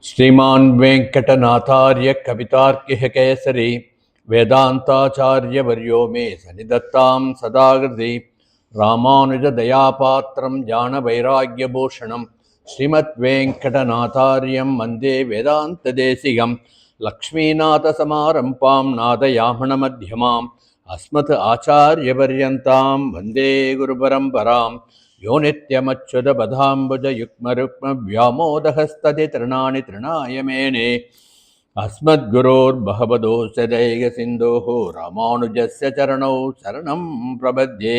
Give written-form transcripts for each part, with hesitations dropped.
श्रीमान् वेंकटनाथार्य कवितार्किः केसरी वेदांताचार्यवर्यो मे सन्निधत्तां सदाकृति रामानुजदयापात्रं ज्ञानवैराग्यभूषणं श्रीमद्वेंकटनाथार्यं वन्दे वेदान्तदेशिकं लक्ष्मीनाथसमारम्भां नादयामनमध्यमाम् अस्मत् आचार्यपर्यन्तां वन्दे गुरुपरम्पराम् यो नित्यमच्युतपदाम्बुजयुग्मरुक्मव्यामोदहस्तति तृणानि तृणाय मेने अस्मद्गुरोर्भगवतोऽस्य दैकसिन्धोः रामानुजस्य चरणौ शरणं प्रपद्ये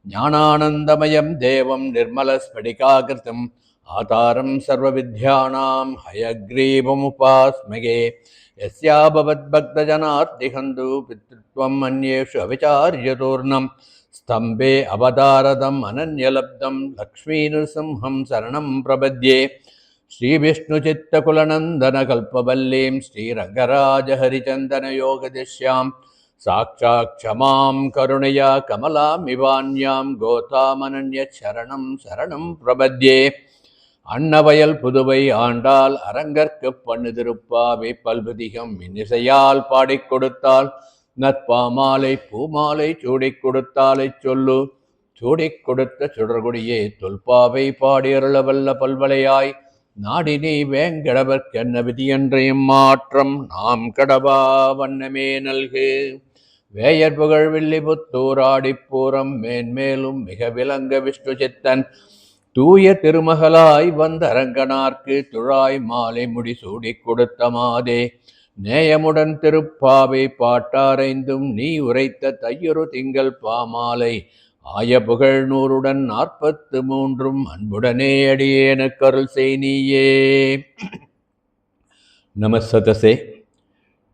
ज्ञानानन्दमयं देवं निर्मलस्फटिकाकृतिम् आधारं सर्वविद्यानां हयग्रीवमुपास्महे यस्याभवद्भक्तजनार्तिहन्तु पितृत्वम् अन्येषु अविचार्यतूर्णम् स्तंभे अवतारदम् अनन्यलब्धं लक्ष्मीनृसिंहं शरणं प्रपद्ये श्रीविष्णुचित्तकुलनन्दनकल्पवल्लीं श्रीरङ्गराजहरिचन्दनयोगदिश्यां साक्षात् क्षमां करुणया कमलामिवान्यां गोतामनन्यशरणं शरणं प्रपद्ये அன்னவயல் புதுவை ஆண்டாள் அரங்கற்கு பண்ணு திருப்பாவை பல்பதிகம் இன்னிசையால் பாடிக் கொடுத்தாள் நற்பாமாலை பூமாலை சூடிக் கொடுத்தாலை சொல்லு சூடிக் கொடுத்த சுடர்கொடியே தொல்பாவை பாடியருளவல்ல பல்வளையாய் நாடினி வேங்கடவர்க்கென்ன விதியன்றையும் மாற்றம் நாம் கடவா வண்ணமே நல்கு வேயர் புகழ் வில்லிபுத்தூர் ஆடிப்பூரம் மேன்மேலும் மிக விளங்க விஷ்ணு சித்தன் தூய திருமகளாய் வந்த அரங்கனார்க்கு துழாய் மாலை முடி சூடிக் கொடுத்த மாதே நேயமுடன் திருப்பாவை பாட்டாரைந்தும் நீ உரைத்த தையொரு திங்கள் பாமாலை ஆய புகழ் 143 அன்புடனே அடியேனுக்கு அருள் செய் நீயே. நமஸ்ததசே.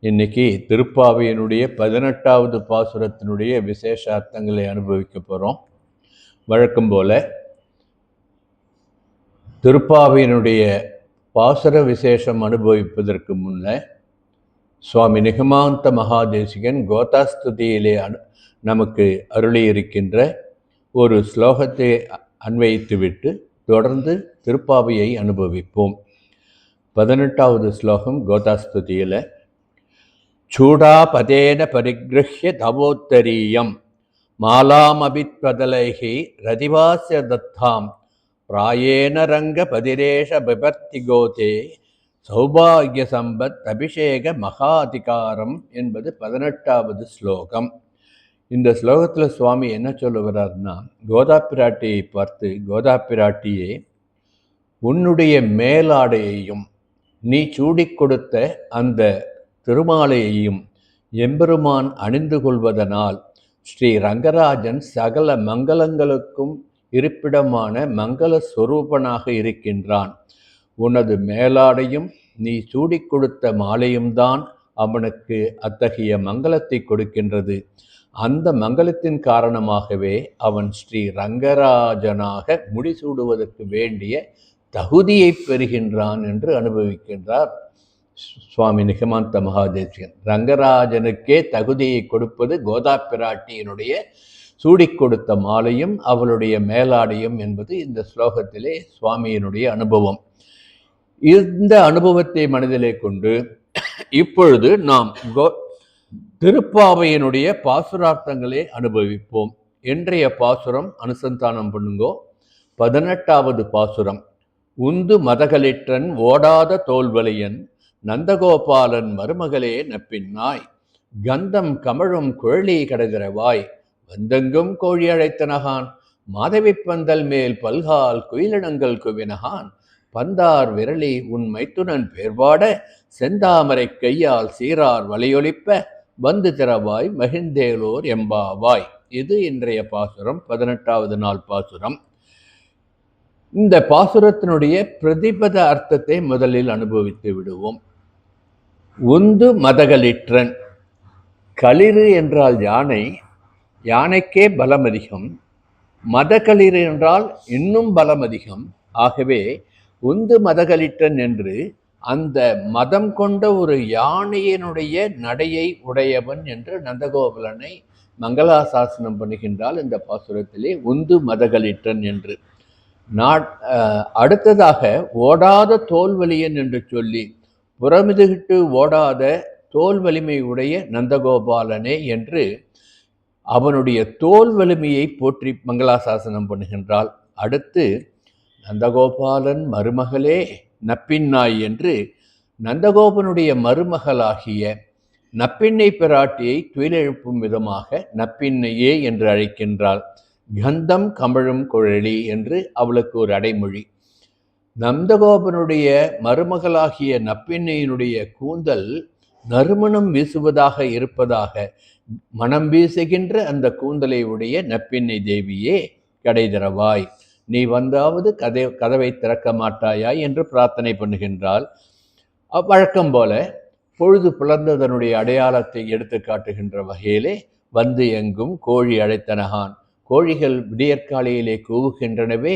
இன்னைக்கு திருப்பாவையினுடைய 18வது பாசுரத்தினுடைய விசேஷ அர்த்தங்களை அனுபவிக்க போகிறோம். வழக்கம் போல திருப்பாவையினுடைய பாசுர விசேஷம் அனுபவிப்பதற்கு முன்ன சுவாமி நிகமாந்த மகாதேசிகன் கோதாஸ்துதியிலே நமக்கு அருளியிருக்கின்ற ஒரு ஸ்லோகத்தை அன்வயித்துவிட்டு தொடர்ந்து திருப்பாவையை அனுபவிப்போம். 18வது ஸ்லோகம் கோதாஸ்துதியில் சூடாபதேன பரிகிருஹ்ய தவோத்தரீயம் மாலாமபித்வதலைஹி ரதிவாஸ்ய தத்தாம் பிராயேன ரங்க பதிரேஷ பிபர்த்தி கோதே சௌபாகிய சம்பத் அபிஷேக மகாதிகாரம் என்பது 18வது ஸ்லோகம். இந்த ஸ்லோகத்தில் சுவாமி என்ன சொல்லுகிறார்னா, கோதா பிராட்டியை பார்த்து, கோதா பிராட்டியே, உன்னுடைய மேலாடையையும் நீ சூடிக் கொடுத்த அந்த திருமாலையையும் எம்பெருமான் அணிந்து கொள்வதனால் ஸ்ரீ ரங்கராஜன் சகல மங்களங்களுக்கும் இருப்பிடமான மங்கள ஸ்வரூபனாக இருக்கின்றான். உனது மேலாடையும் நீ சூடிக் கொடுத்த மாலையும் தான் அவனுக்கு அத்தகைய மங்களத்தை கொடுக்கின்றது. அந்த மங்களத்தின் காரணமாகவே அவன் ஸ்ரீ ரங்கராஜனாக முடிசூடுவதற்கு வேண்டிய தகுதியை பெறுகின்றான் என்று அனுபவிக்கின்றார் சுவாமி நிகமாந்த மகாதேசிகன். ரங்கராஜனுக்கே தகுதியை கொடுப்பது கோதா பிராட்டியினுடைய சூடிக் கொடுத்த மாலையும் அவளுடைய மேலாடையும் என்பது இந்த ஸ்லோகத்திலே சுவாமியினுடைய அனுபவம். இந்த அனுபவத்தை மனதிலே கொண்டு இப்பொழுது நாம் திருப்பாவையினுடைய பாசுரார்த்தங்களை அனுபவிப்போம். இன்றைய பாசுரம் அனுசந்தானம் பண்ணுங்கோ. 18வது பாசுரம். உந்து மதகளிற்றன் ஓடாத தோல்வலையன் நந்தகோபாலன் மருமகளே நப்பின்னாய் கந்தம் கமழும் குழலி கடதிரவாய் வந்தெங்கும் கோழி அழைத்தனகான் மாதவி பந்தல் மேல் பல்கால் குயிலினங்கள் குவினகான் பந்தார் விரலி உன் மைத்துனன் பேர்வாட செந்தாமரை கையால் சீரார் வலையொலிப்ப வந்து திறவாய் மகிழ்ந்தேலோர் எம்பாவாய். இது இன்றைய பாசுரம், 18வது நாள் பாசுரம். இந்த பாசுரத்தினுடைய பிரதிபத அர்த்தத்தை முதலில் அனுபவித்து விடுவோம். உந்து மதகளிற்றன். களிறு என்றால் யானை, யானைக்கே பலம் அதிகம். மதகளிறு என்றால் இன்னும் பலம் அதிகம். ஆகவே உந்து மதகளிற்றன் என்று அந்த மதம் கொண்ட ஒரு யானையினுடைய நடையை உடையவன் என்று நந்தகோபாலனை மங்களாசாசனம் பண்ணுகின்றால் இந்த பாசுரத்திலே உந்து மதகளிற்றன் என்று. அடுத்ததாக ஓடாத தோல்வலியன் என்று சொல்லி புறமிதுகிட்டு ஓடாத தோல் வலிமை உடைய நந்தகோபாலனே என்று அவனுடைய தோல் வலிமையை போற்றி மங்களாசாசனம் பண்ணுகின்றாள். அடுத்து நந்தகோபாலன் மருமகளே நப்பின்னாய் என்று நந்தகோபனுடைய மருமகளாகிய நப்பின்னை பிராட்டியை துயிலெழுப்பும் விதமாக நப்பின்னையே என்று அழைக்கின்றாள். கந்தம் கமழும் குழலி என்று அவளுக்கு ஒரு அடைமொழி. நந்தகோபனுடைய மருமகளாகிய நப்பின்னையினுடைய கூந்தல் நறுமணம் வீசுவதாக இருப்பதாக மனம் வீசுகின்ற அந்த கூந்தலை உடைய நப்பின்னை தேவியே கடை திறவாய், நீ வந்தாவது கதவை திறக்க மாட்டாயா என்று பிரார்த்தனை பண்ணுகின்றாள். வழக்கம் போல பொழுது புலர்ந்ததனுடைய அடையாளத்தை எடுத்து காட்டுகின்ற வகையிலே வந்து எங்கும் கோழி அழைத்தனகான், கோழிகள் விடியற்காலையிலே கூவுகின்றனவே,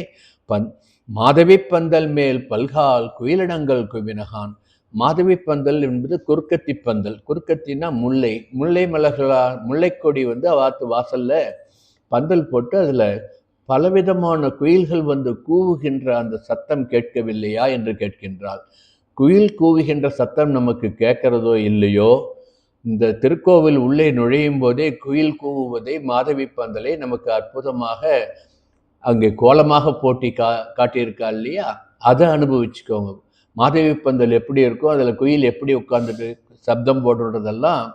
மாதவி பந்தல் மேல் பல்கால் குயிலிடங்கள் குவினகான். மாதவி பந்தல் என்பது குறுக்கத்தி பந்தல். குறுக்கத்தின்னா முல்லை மலர்களால் முல்லைக்கொடி அவாத்து வாசல்ல பந்தல் போட்டு அதில் பலவிதமான குயில்கள் வந்து கூவுகின்ற அந்த சத்தம் கேட்கவில்லையா என்று கேட்கின்றாள். குயில் கூவுகின்ற சத்தம் நமக்கு கேட்கிறதோ இல்லையோ, இந்த திருக்கோவில் உள்ளே நுழையும் போதே குயில் கூவுவதை மாதவி பந்தலை நமக்கு அற்புதமாக அங்கே கோலமாக போட்டி காட்டியிருக்கா இல்லையா, அதை அனுபவிச்சுக்கோங்க. மாதவி பந்தல் எப்படி இருக்கோ அதில் குயில் எப்படி உட்கார்ந்துட்டு சப்தம் போடுறதெல்லாம்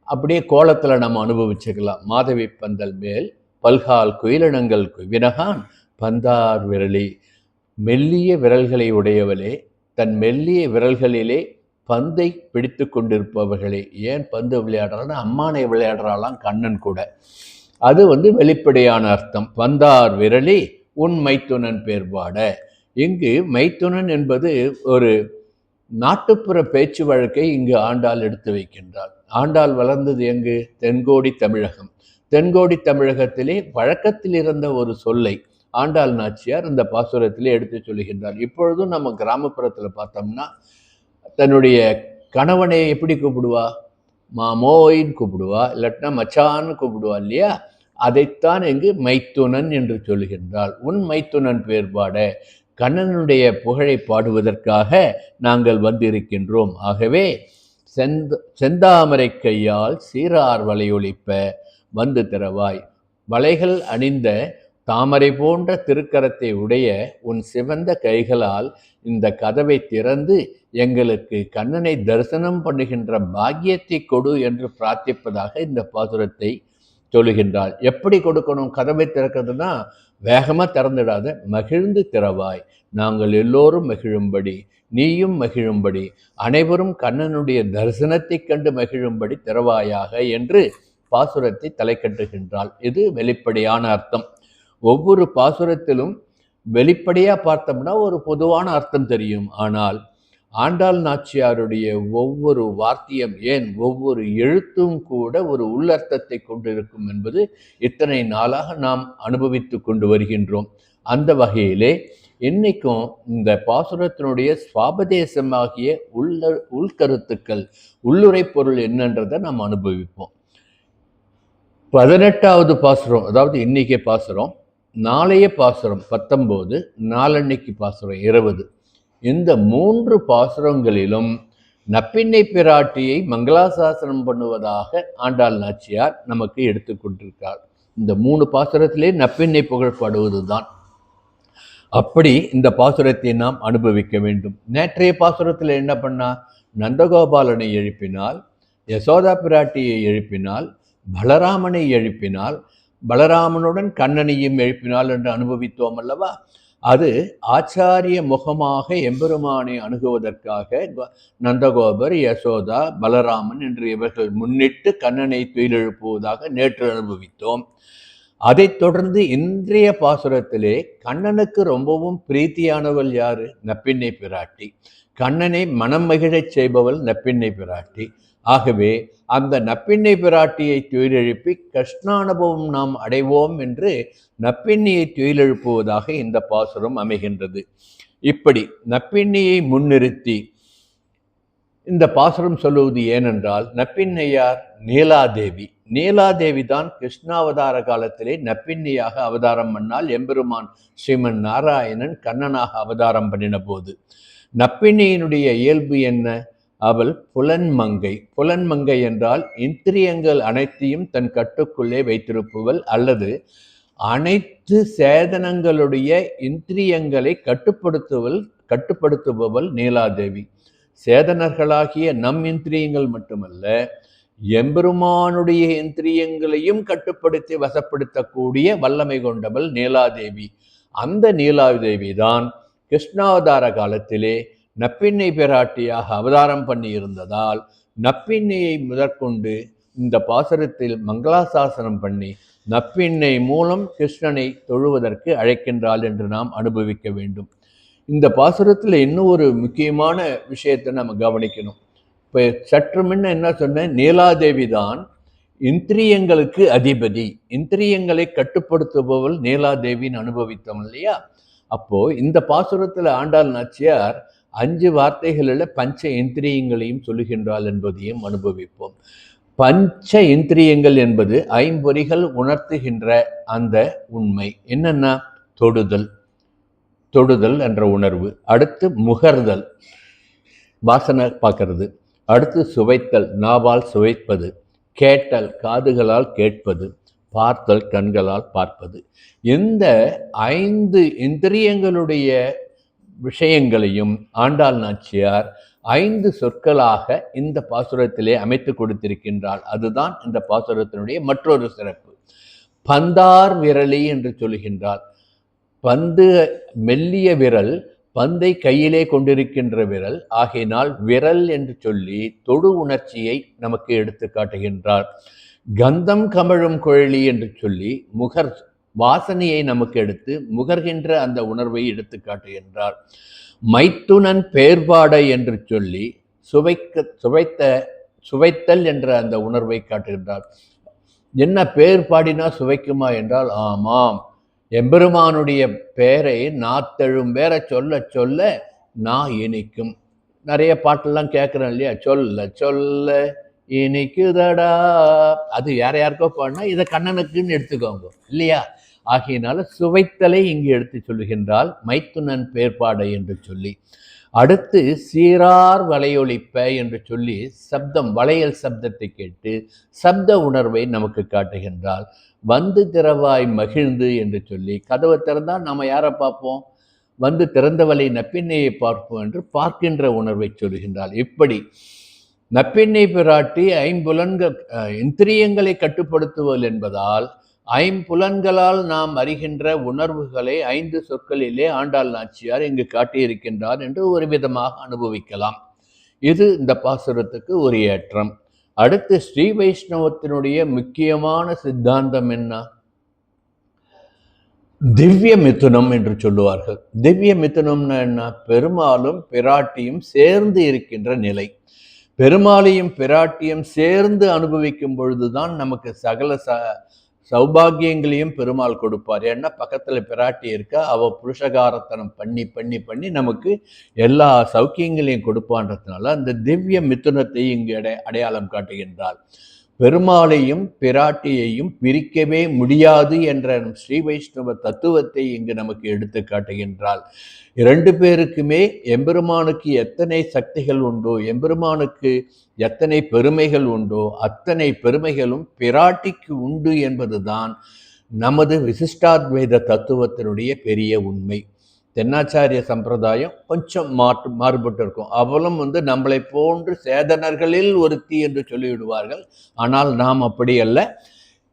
அப்படியே கோலத்தில் நம்ம அனுபவிச்சுக்கலாம். மாதவி பந்தல் மேல் பல்கால் குயிலினங்கள் குவினகான் பந்தார் விரலி, மெல்லிய விரல்களை உடையவளே, தன் மெல்லிய விரல்களிலே பந்தை பிடித்து கொண்டிருப்பவர்களே. ஏன் பந்து விளையாடுறான்னா அம்மானை விளையாடுறாளாம் கண்ணன் கூட. அது வெளிப்படையான அர்த்தம். பந்தார் விரலி உன் மைத்துனன் பேர்பாட. இங்கு மைத்துனன் என்பது ஒரு நாட்டுப்புற பேச்சு வழக்கை இங்கு ஆண்டாள் எடுத்து வைக்கின்றாள். ஆண்டாள் வளர்ந்தது எங்கு? தென்கோடி தமிழகம். தென்கோடி தமிழகத்திலே வழக்கத்தில் இருந்த ஒரு சொல்லை ஆண்டாள் நாச்சியார் இந்த பாசுரத்திலே எடுத்து சொல்லுகின்றார். இப்பொழுதும் நம்ம கிராமப்புறத்தில் பார்த்தோம்னா தன்னுடைய கணவனை எப்படி கூப்பிடுவா? மாமோயின்னு கூப்பிடுவா, இல்லாட்டினா மச்சான்னு கூப்பிடுவா இல்லையா? அதைத்தான் இங்கு மைத்துனன் என்று சொல்லுகின்றாள். உன் மைத்துனன் பேர்பாட, கண்ணனுடைய புகழை பாடுவதற்காக நாங்கள் வந்திருக்கின்றோம். ஆகவே செந்தாமரை கையால் சீரார் வலையொலிப்ப வந்து திறவாய். வளைகள் அணிந்த தாமரை போன்ற திருக்கரத்தை உடைய உன் சிவந்த கைகளால் இந்த கதவை திறந்து எங்களுக்கு கண்ணனை தரிசனம் பண்ணுகின்ற பாக்கியத்தை கொடு என்று பிரார்த்திப்பதாக இந்த பாசுரத்தை சொல்லுகின்றாள். எப்படி கொடுக்கணும்? கதவை திறக்கிறதுனா வேகமாக திறந்துடாத, மகிழ்ந்து திறவாய், நாங்கள் எல்லோரும் மகிழும்படி, நீயும் மகிழும்படி, அனைவரும் கண்ணனுடைய தரிசனத்தை கண்டு மகிழும்படி திறவாயாக என்று பாசுரத்தை தலை கட்டுகின்றாள். இது வெளிப்படையான அர்த்தம். ஒவ்வொரு பாசுரத்திலும் வெளிப்படையாக பார்த்தோம்னா ஒரு பொதுவான அர்த்தம் தெரியும். ஆனால் ஆண்டாள் நாச்சியாருடைய ஒவ்வொரு வார்த்தையும், ஏன் ஒவ்வொரு எழுத்தும் கூட ஒரு உள்ளர்த்தத்தை கொண்டிருக்கும் என்பது இத்தனை நாளாக நாம் அனுபவித்து கொண்டு வருகின்றோம். அந்த வகையிலே இன்னைக்கும் இந்த பாசுரத்தினுடைய சுவாபதேசமாகிய உள்கருத்துக்கள், உள்ளுரை பொருள் என்னன்றதை நாம் அனுபவிப்போம். 18வது பாசுரம், அதாவது இன்னைக்கே பாசுரம், நாளைய பாசுரம் 19, நாளன்னைக்கு பாசுரம் 20. இந்த 3 பாசுரங்களிலும் நப்பின்னை பிராட்டியை மங்களாசாசனம் பண்ணுவதாக ஆண்டாள் நாச்சியார் நமக்கு எடுத்து கொண்டிருக்கிறார். இந்த 3 பாசுரத்திலே நப்பின்னை புகழ் பாடுவதுதான். அப்படி இந்த பாசுரத்தை நாம் அனுபவிக்க வேண்டும். நேற்றைய பாசுரத்தில் என்ன பண்ணா? நந்தகோபாலனை எழுப்பினால், யசோதா பிராட்டியை எழுப்பினால், பலராமனை எழுப்பினால், பலராமனுடன் கண்ணனையும் எழுப்பினால் என்று அனுபவித்தோம் அல்லவா? அது ஆச்சாரிய முகமாக எம்பெருமானை அணுகுவதற்காக நந்தகோபர், யசோதா, பலராமன் என்று இவர்கள் முன்னிட்டு கண்ணனை துயிலெழுப்புவதாக நேற்று அனுபவித்தோம். அதைத் தொடர்ந்து இன்றைய பாசுரத்திலே கண்ணனுக்கு ரொம்பவும் பிரீத்தியானவள் யாரு? நப்பின்னை பிராட்டி. கண்ணனை மனம் மகிழச் செய்பவள் நப்பின்னை பிராட்டி. ஆகவே அந்த நப்பின்னை பிராட்டியை துயிலெழுப்பி கிருஷ்ணானுபவம் நாம் அடைவோம் என்று நப்பின்னையை துயிலெழுப்புவதாக இந்த பாசுரம் அமைகின்றது. இப்படி நப்பின்னையை முன்னிறுத்தி இந்த பாசுரம் சொல்லுவது ஏனென்றால் நப்பின்னையார் நீலாதேவி. நீலாதேவி தான் கிருஷ்ணாவதார காலத்திலே நப்பின்னையாக அவதாரம் பண்ணால். எம்பெருமான் ஸ்ரீமன் நாராயணன் கண்ணனாக அவதாரம் பண்ணின போது நப்பின்னையினுடைய இயல்பு என்ன? அவள் புலன்மங்கை. புலன்மங்கை என்றால் இந்திரியங்கள் அனைத்தையும் தன் கட்டுக்குள்ளே வைத்திருப்பவள், அல்லது அனைத்து சேதனங்களுடைய இந்திரியங்களை கட்டுப்படுத்துபவள் நீலாதேவி. சேதனர்களாகிய நம் இந்திரியங்கள் மட்டுமல்ல, எம்பெருமானுடைய இந்திரியங்களையும் கட்டுப்படுத்தி வசப்படுத்தக்கூடிய வல்லமை கொண்டவள் நீலாதேவி. அந்த நீலாதேவி தான் கிருஷ்ணாவதார காலத்திலே நப்பின்னை பிராட்டியாக அவதாரம் பண்ணி இருந்ததால் நப்பின்னையை முதற்கொண்டு இந்த பாசுரத்தில் மங்களாசாசனம் பண்ணி நப்பின்னை மூலம் கிருஷ்ணனை தொழுவதற்கு அழைக்கின்றாள் என்று நாம் அனுபவிக்க வேண்டும். இந்த பாசுரத்தில் இன்னும் ஒரு முக்கியமான விஷயத்தை நம்ம கவனிக்கணும். இப்போ சற்று முன்ன என்ன சொன்னேன்? நீலாதேவி தான் இந்திரியங்களுக்கு அதிபதி, இந்திரியங்களை கட்டுப்படுத்துபவள் நீலாதேவின்னு அனுபவித்தோம் இல்லையா? அப்போ இந்த பாசுரத்தில் ஆண்டாள் நாச்சியார் 5 வார்த்தைகளில் பஞ்ச இந்திரியங்களையும் சொல்லுகின்றாள் என்பதையும் அனுபவிப்போம். பஞ்ச இந்திரியங்கள் என்பது ஐம்பொறிகள் உணர்த்துகின்ற அந்த உண்மை என்னன்னா, தொடுதல் என்ற உணர்வு, அடுத்து முகர்தல் வாசனை பார்க்கறது, அடுத்து சுவைத்தல் நாவால் சுவைப்பது, கேட்டல் காதுகளால் கேட்பது, பார்த்தல் கண்களால் பார்ப்பது. இந்த 5 இந்திரியங்களுடைய விஷயங்களையும் ஆண்டாள் நாச்சியார் 5 சொற்களாக இந்த பாசுரத்திலே அமைத்து கொடுத்திருக்கின்றாள். அதுதான் இந்த பாசுரத்தினுடைய மற்றொரு சிறப்பு. பந்தார் விரலி என்று சொல்கின்றாள். பந்து மெல்லிய விரல், பந்தை கையிலே கொண்டிருக்கின்ற விரல் ஆகையினால் விரல் என்று சொல்லி தொடு உணர்ச்சியை நமக்கு எடுத்து காட்டுகின்றார். கந்தம் கமழும் குழலி என்று சொல்லி முகர் வாசனையை நமக்கு எடுத்து முகர்கின்ற அந்த உணர்வை எடுத்து காட்டுகின்றார். மைத்துனன் பேர்பாடை என்று சொல்லி சுவைத்தல் என்ற அந்த உணர்வை காட்டுகின்றார். என்ன பேர் பாடினா சுவைக்குமா என்றால், ஆமாம், எம்பெருமானுடைய பெயரை நாத்தெழும் பேர சொல்ல சொல்ல நான் இனிக்கும். நிறைய பாட்டெல்லாம் கேட்குறேன் இல்லையா? சொல்ல சொல்ல இனிக்குதடா. அது யாருக்கோ பாடினா இதை கண்ணனுக்குன்னு எடுத்துக்கோங்க இல்லையா? ஆகையினால சுவைத்தலை இங்கு எடுத்து சொல்லுகின்றால் மைத்துனன் பேர்பாடை என்று சொல்லி. அடுத்து சீரார் வளையொலிப்ப என்று சொல்லி சப்தம், வளையல் சப்தத்தை கேட்டு சப்த உணர்வை நமக்கு காட்டுகின்றால். வந்து திறவாய் மகிழ்ந்து என்று சொல்லி கதவை திறந்தால் நம்ம யாரை பார்ப்போம்? வந்து திறந்தவளை நப்பின்னையை பார்ப்போம் என்று பார்க்கின்ற உணர்வை சொல்கின்றாள். இப்படி நப்பின்னை பிராட்டி இந்திரியங்களை கட்டுப்படுத்துவல் என்பதால் ஐம்புலன்களால் நாம் அறிகின்ற உணர்வுகளை 5 சொற்களிலே ஆண்டாள் நாச்சியார் இங்கு காட்டியிருக்கின்றார் என்று ஒரு விதமாக அனுபவிக்கலாம். இது இந்த பாசுரத்துக்கு ஒரு ஏற்றம். அடுத்து ஸ்ரீ வைஷ்ணவத்தினுடைய முக்கியமான சித்தாந்தம் என்ன? திவ்ய மிதுனம் என்று சொல்லுவார்கள். திவ்ய மிதுனம்னா என்ன? பெருமாளும் பிராட்டியும் சேர்ந்து இருக்கின்ற நிலை. பெருமாளையும் பிராட்டியும் சேர்ந்து அனுபவிக்கும் பொழுதுதான் நமக்கு சகல சௌபாகியங்களையும் பெருமாள் கொடுப்பார். ஏன்னா பக்கத்துல பிராட்டி இருக்கா, அவ புருஷகாரத்தனம் பண்ணி பண்ணி பண்ணி நமக்கு எல்லா சௌக்கியங்களையும் கொடுப்பான்றதுனால அந்த திவ்ய மிதுனத்தை இங்கு அடையாளம் காட்டுகின்றாள். பெருமாளையும் பிராட்டியையும் பிரிக்கவே முடியாது என்ற ஸ்ரீ வைஷ்ணவ தத்துவத்தை இங்கு நமக்கு எடுத்து காட்டுகின்றாள். 2 பேருக்குமே எம்பெருமானுக்கு எத்தனை சக்திகள் உண்டோ, எம்பெருமானுக்கு எத்தனை பெருமைகள் உண்டோ, அத்தனை பெருமைகளும் பிராட்டிக்கு உண்டு என்பதுதான் நமது விசிஷ்டாத்வைத தத்துவத்தினுடைய பெரிய உண்மை. தென்னாச்சாரிய சம்பிரதாயம் கொஞ்சம் மாறுபட்டு இருக்கும். அவளும் நம்மளை போன்று சேதனர்களில் ஒருத்தி என்று சொல்லிவிடுவார்கள். ஆனால் நாம் அப்படி அல்ல.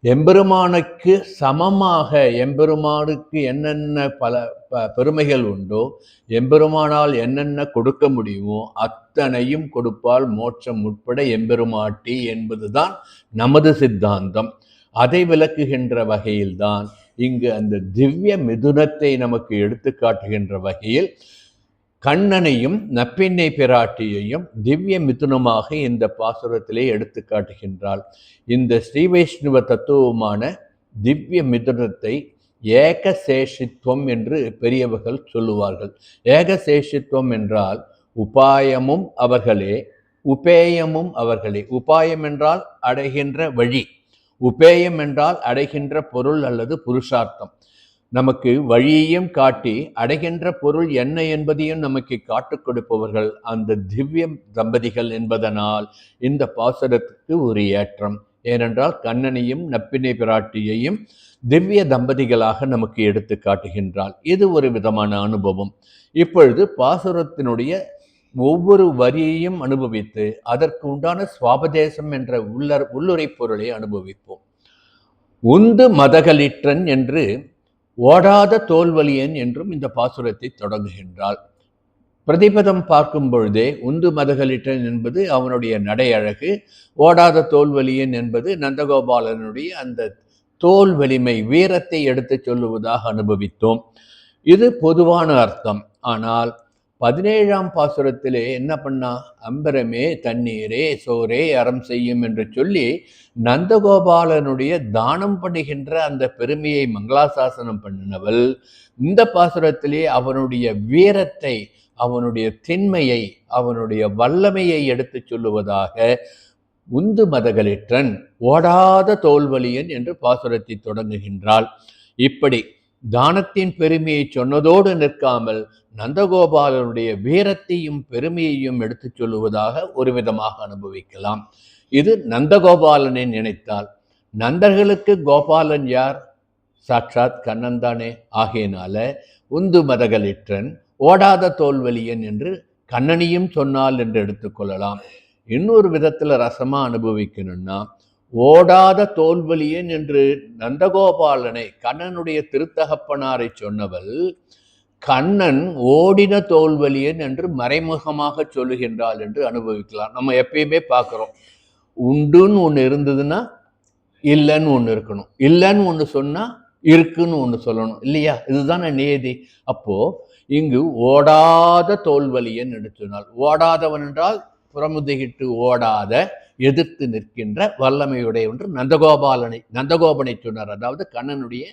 எம்பெருமானுக்கு சமமாக எம்பெருமானுக்கு என்னென்ன பல பெருமைகள் உண்டோ, எம்பெருமானால் என்னென்ன கொடுக்க முடியுமோ அத்தனையும் கொடுப்பால், மோட்சம் உட்பட எம்பெருமாட்டி என்பதுதான் நமது சித்தாந்தம். அதை விளக்குகின்ற வகையில்தான் இங்கு அந்த திவ்ய மிதுனத்தை நமக்கு எடுத்து காட்டுகின்ற வகையில் கண்ணனையும் நப்பின்னை பிராட்டியையும் திவ்ய மிதுனமாக இந்த பாசுரத்திலே எடுத்து காட்டுகின்றாள். இந்த ஸ்ரீ வைஷ்ணவ தத்துவமான திவ்ய மிதுனத்தை ஏகசேஷித்துவம் என்று பெரியவர்கள் சொல்லுவார்கள். ஏகசேஷித்துவம் என்றால் உபாயமும் அவர்களே, உபேயமும் அவர்களே. உபாயம் என்றால் அடைகின்ற வழி, உபேயம் என்றால் அடைகின்ற பொருள் அல்லது புருஷார்த்தம். நமக்கு வழியையும் காட்டி அடைகின்ற பொருள் என்ன என்பதையும் நமக்கு காட்டுக் கொடுப்பவர்கள் அந்த திவ்ய தம்பதிகள் என்பதனால் இந்த பாசுரத்துக்கு ஒரு ஏற்றம். ஏனென்றால் கண்ணனையும் நப்பினை பிராட்டியையும் திவ்ய தம்பதிகளாக நமக்கு எடுத்து காட்டுகின்றாள். இது ஒரு விதமான அனுபவம். இப்பொழுது பாசுரத்தினுடைய ஒவ்வொரு வரியையும் அனுபவித்து அதற்கு உண்டான சுவாபதேசம் என்ற உள்ளுரை பொருளை அனுபவிப்போம். உந்து மதகளிற்றன் என்று ஓடாத தோல்வலியன் என்றும் இந்த பாசுரத்தை தொடங்குகின்றாள். பிரதிபதம் பார்க்கும் பொழுதே உந்து மதகளிற்றன் என்பது அவனுடைய நடை அழகு, ஓடாத தோல்வலியன் என்பது நந்தகோபாலனுடைய அந்த தோல் வலிமை, வீரத்தை எடுத்து சொல்லுவதாக அனுபவித்தோம். இது பொதுவான அர்த்தம். ஆனால் 17ஆம் பாசுரத்திலே என்ன பண்ணா, அம்பரமே தண்ணீரே சோரே அறம் செய்யும் என்று சொல்லி நந்தகோபாலனுடைய தானம் பண்ணுகின்ற அந்த பெருமையை மங்களாசாசனம் பண்ணினவள் இந்த பாசுரத்திலே அவனுடைய வீரத்தை, அவனுடைய திண்மையை, அவனுடைய வல்லமையை எடுத்து சொல்லுவதாக உந்து மதகளிற்றன் ஓடாத தோல்வலியன் என்று பாசுரத்தை தொடங்குகின்றாள். இப்படி தானத்தின் பெருமையை சொன்னதோடு நிற்காமல் நந்தகோபாலனுடைய வீரத்தையும் பெருமையையும் எடுத்து சொல்லுவதாக ஒரு விதமாக அனுபவிக்கலாம். இது நந்தகோபாலனை நினைத்தால். நந்தர்களுக்கு கோபாலன் யார்? சாட்சாத் கண்ணன் தானே. ஆகையினால உந்து மதகளிற்றன் ஓடாத தோல்வலியன் என்று கண்ணனையும் சொன்னால் என்று எடுத்துக்கொள்ளலாம். இன்னொரு விதத்துல ரசமா அனுபவிக்கணும்னா, ஓடாத தோல்வலியன் என்று நந்தகோபாலனை, கண்ணனுடைய திருத்தகப்பனாரை சொன்னவள் கண்ணன் ஓடின தோல்வலியன் என்று மறைமுகமாக சொல்லுகின்றாள் என்று அனுபவிக்கலாம். நம்ம எப்பயுமே பார்க்கிறோம், உண்டுன்னு ஒன்று இருந்ததுன்னா இல்லைன்னு ஒன்று இருக்கணும், இல்லைன்னு ஒன்று சொன்னா இருக்குன்னு ஒன்று சொல்லணும் இல்லையா? இதுதானே நியதி. அப்போ இங்கு ஓடாத தோல்வலியன் என்று சொன்னால், ஓடாதவன் என்றால் புறமுதுகிட்டு ஓடாத, எதிர்த்து நிற்கின்ற வல்லமையுடைய ஒன்று நந்தகோபனை சொன்னார். அதாவது கண்ணனுடைய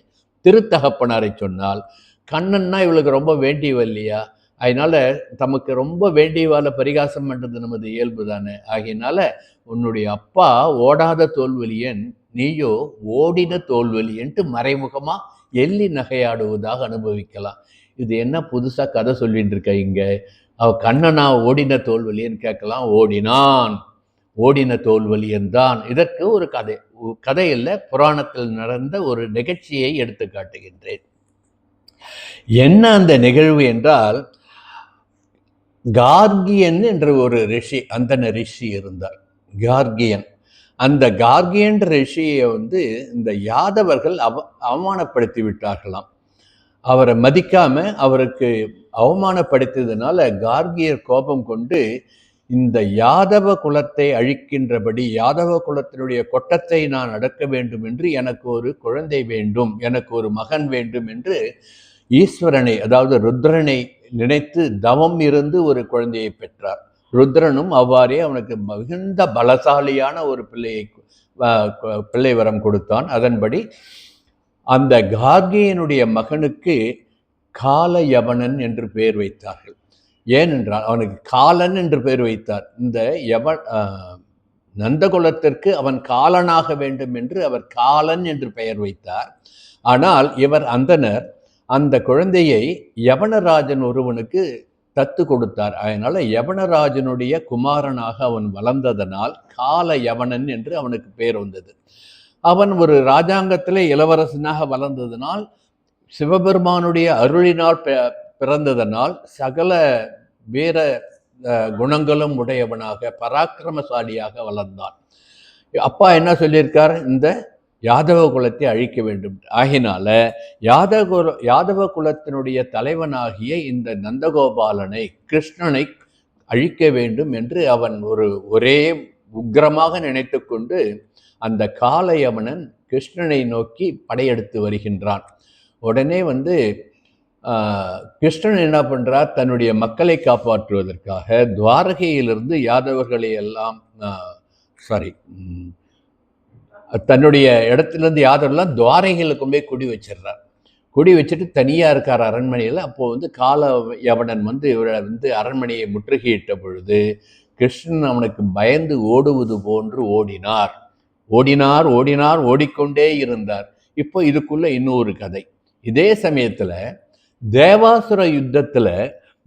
திருத்தகப்பனாரை சொன்னால், கண்ணன்னா இவளுக்கு ரொம்ப வேண்டியவ இல்லையா? அதனால தமக்கு ரொம்ப வேண்டியவால பரிகாசம் பண்றது நமது இயல்பு தானே. ஆகையினால உன்னுடைய அப்பா ஓடாத தோல்வலியன், நீயோ ஓடின தோல்வலியன்ட்டு மறைமுகமா எள்ளி நகையாடுவதாக அனுபவிக்கலாம். இது என்ன புதுசா கதை சொல்லிட்டு இருக்க இங்க? அவ கண்ணனா ஓடின தோல்வலியன் கேட்கலாம். ஓடினான், ஓடின தோல்வலியன் தான். இதற்கு ஒரு கதை இல்லை, புராணத்தில் நடந்த ஒரு நிகழ்ச்சியை எடுத்து காட்டுகின்றேன். என்ன அந்த நிகழ்வு என்றால், கார்கியன் என்ற ஒரு ரிஷி, அந்தன ரிஷி இருந்தார். கார்கியன். அந்த கார்கியன் ரிஷியை இந்த யாதவர்கள் அவமானப்படுத்தி விட்டார்களாம். அவரை மதிக்காம அவருக்கு அவமானப்படுத்தியதுனால கார்கியர் கோபம் கொண்டு இந்த யாதவ குலத்தை அழிக்கின்றபடி, யாதவ குலத்தினுடைய கொட்டத்தை நான் அடக்க வேண்டும் என்று, எனக்கு ஒரு குழந்தை வேண்டும், எனக்கு ஒரு மகன் வேண்டும் என்று ஈஸ்வரனை, அதாவது ருத்ரனை நினைத்து தவம் இருந்து ஒரு குழந்தையை பெற்றார். ருத்ரனும் அவ்வாறே அவனுக்கு மிகுந்த பலசாலியான ஒரு பிள்ளை வரம் கொடுத்தான். அதன்படி அந்த கார்கியனுடைய மகனுக்கு காலயவனன் என்று பெயர் வைத்தார்கள். ஏனென்றால் அவனுக்கு காலன் என்று பெயர் வைத்தார். இந்த நந்தகுலத்திற்கு அவன் காலனாக வேண்டும் என்று அவர் காலன் என்று பெயர் வைத்தார். ஆனால் இவர் அந்தனர் அந்த குழந்தையை யவனராஜன் ஒருவனுக்கு தத்து கொடுத்தார். அதனால யவனராஜனுடைய குமாரனாக அவன் வளர்ந்ததனால் கால யவனன் என்று அவனுக்கு பெயர் வந்தது. அவன் ஒரு ராஜாங்கத்திலே இளவரசனாக வளர்ந்ததனால், சிவபெருமானுடைய அருளினால் பிறந்ததனால் சகல வீர குணங்களும் உடையவனாக, பராக்கிரமசாலியாக வளர்ந்தான். அப்பா என்ன சொல்லியிருக்கார்? இந்த யாதவ குலத்தை அழிக்க வேண்டும். ஆகினால யாதவ குலத்தினுடைய தலைவனாகிய இந்த நந்தகோபாலனை, கிருஷ்ணனை அழிக்க வேண்டும் என்று அவன் ஒரே உக்கிரமாக நினைத்து கொண்டு அந்த காலயவனன் கிருஷ்ணனை நோக்கி படையெடுத்து வருகின்றான். உடனே கிருஷ்ணன் என்ன பண்றார்? தன்னுடைய மக்களை காப்பாற்றுவதற்காக துவாரகையிலிருந்து யாதவர்களை எல்லாம் தன்னுடைய இடத்திலிருந்து யாதவெல்லாம் துவாரகையில் கொண்டு போய் குடி வச்சிடுறார். குடி வச்சுட்டு தனியாக இருக்கார் அரண்மனையில். அப்போது கால யவனன் இவரை அரண்மனையை முற்றுகையிட்ட பொழுது கிருஷ்ணன் அவனுக்கு பயந்து ஓடுவது போன்று ஓடினார். ஓடினார் ஓடினார் ஓடிக்கொண்டே இருந்தார். இப்போ இதுக்குள்ள இன்னொரு கதை. இதே சமயத்துல தேவாசுர யுத்தத்துல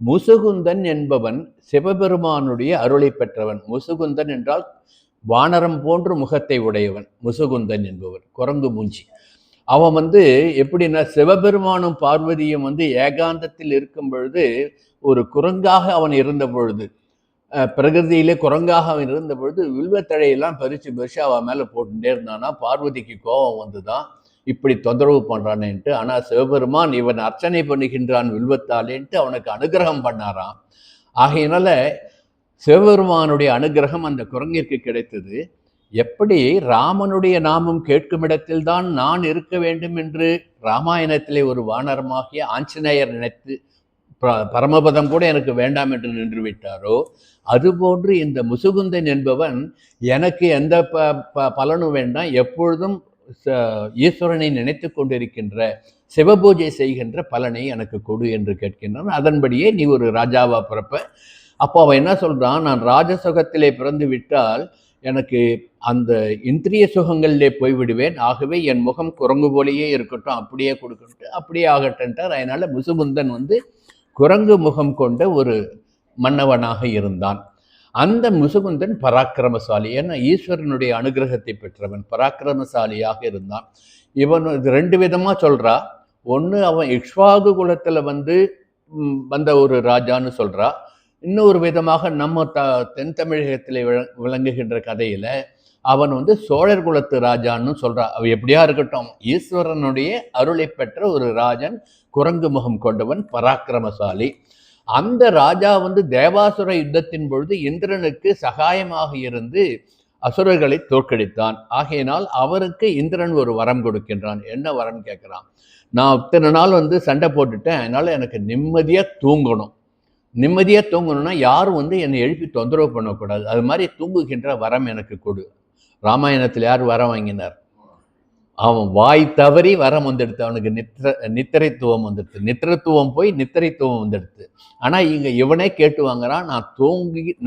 முசுகுந்தன் என்பவன் சிவபெருமானுடைய அருளை பெற்றவன். முசுகுந்தன் என்றால் வானரம் போன்ற முகத்தை உடையவன். முசுகுந்தன் என்பவன் குரங்கு மூஞ்சி. அவன் எப்படின்னா, சிவபெருமானும் பார்வதியும் ஏகாந்தத்தில் இருக்கும் பொழுது ஒரு குரங்காக அவன் இருந்த பொழுது, பிரகிருதியிலே குரங்காக அவன் இருந்த பொழுது வில்வத்தழையெல்லாம் பறிச்சு அவன் மேல போட்டுட்டே இருந்தானா. பார்வதிக்கு கோபம் வந்துதான், இப்படி தொந்தரவு பண்றானேன்ட்டு. ஆனா சிவபெருமான் இவன் அர்ச்சனை பண்ணுகின்றான் வில்வத்தாலேன்ட்டு அவனுக்கு அனுகிரகம் பண்ணாராம். ஆகையினால சிவபெருமானுடைய அனுகிரகம் அந்த குரங்கிற்கு கிடைத்தது. எப்படி ராமனுடைய நாமம் கேட்கும் இடத்தில் தான் நான் இருக்க வேண்டும் என்று ராமாயணத்திலே ஒரு வானரமாகிய ஆஞ்சநேயர் நினைத்து பரமபதம் கூட எனக்கு வேண்டாம் என்று நின்று விட்டாரோ, அதுபோன்று இந்த முசுகுந்தன் என்பவன் எனக்கு எந்த பலனும் வேண்டாம், எப்பொழுதும் ஈஸ்வரனை நினைத்து கொண்டிருக்கின்ற சிவபூஜை செய்கின்ற பலனை எனக்கு கொடு என்று கேட்கின்றான். அதன்படியே நீ ஒரு ராஜாவா பிறப்ப. அப்போ அவன் என்ன சொல்றான், நான் ராஜசுகத்திலே பிறந்து விட்டால் எனக்கு அந்த இந்திரிய சுகங்களிலே போய்விடுவேன், ஆகவே என் முகம் குரங்கு போலேயே இருக்கட்டும், அப்படியே கொடுக்கட்டும், அப்படியே ஆகட்டார். அதனால முசுகுந்தன் குரங்கு முகம் கொண்ட ஒரு மன்னவனாக இருந்தான். அந்த முசுகுந்தன் பராக்கிரமசாலி, ஏன்னா ஈஸ்வரனுடைய அனுகிரகத்தை பெற்றவன், பராக்கிரமசாலியாக இருந்தான். இவன் ரெண்டு விதமா சொல்றா. ஒன்று, அவன் இக்ஷ்வாகு குலத்துல வந்த ஒரு ராஜான்னு சொல்றா. இன்னொரு விதமாக நம்ம தென் தமிழகத்தில் விளங்குகின்ற கதையில அவன் சோழர் குலத்து ராஜான்னு சொல்றா. அவ எப்படியா இருக்கட்டும், ஈஸ்வரனுடைய அருளை பெற்ற ஒரு ராஜன், குரங்கு முகம் கொண்டவன், பராக்கிரமசாலி. அந்த ராஜா தேவாசுர யுத்தத்தின் பொழுது இந்திரனுக்கு சகாயமாக இருந்து அசுரர்களை தோற்கடித்தான். ஆகையினால் அவருக்கு இந்திரன் ஒரு வரம் கொடுக்கின்றான். என்ன வரம் கேட்கிறான், நான் இத்தனை நாள் சண்டை போட்டுட்டேன், அதனால எனக்கு நிம்மதியா தூங்கணும். நிம்மதியா தூங்கணும்னா யாரும் என்னை எழுப்பி தொந்தரவு பண்ணக்கூடாது, அது மாதிரி தூங்குகின்ற வரம் எனக்கு கொடு. ராமாயணத்தில் யார் வரம் வாங்கினார்? அவன் வாய் தவறி வரம் வந்துடுத்து. அவனுக்கு நித்திரைத்துவம் வந்துடுது. நித்திரத்துவம் போய் நித்திரைத்துவம் வந்துடுது. ஆனா இங்க இவனே கேட்டு வாங்குறான், நான்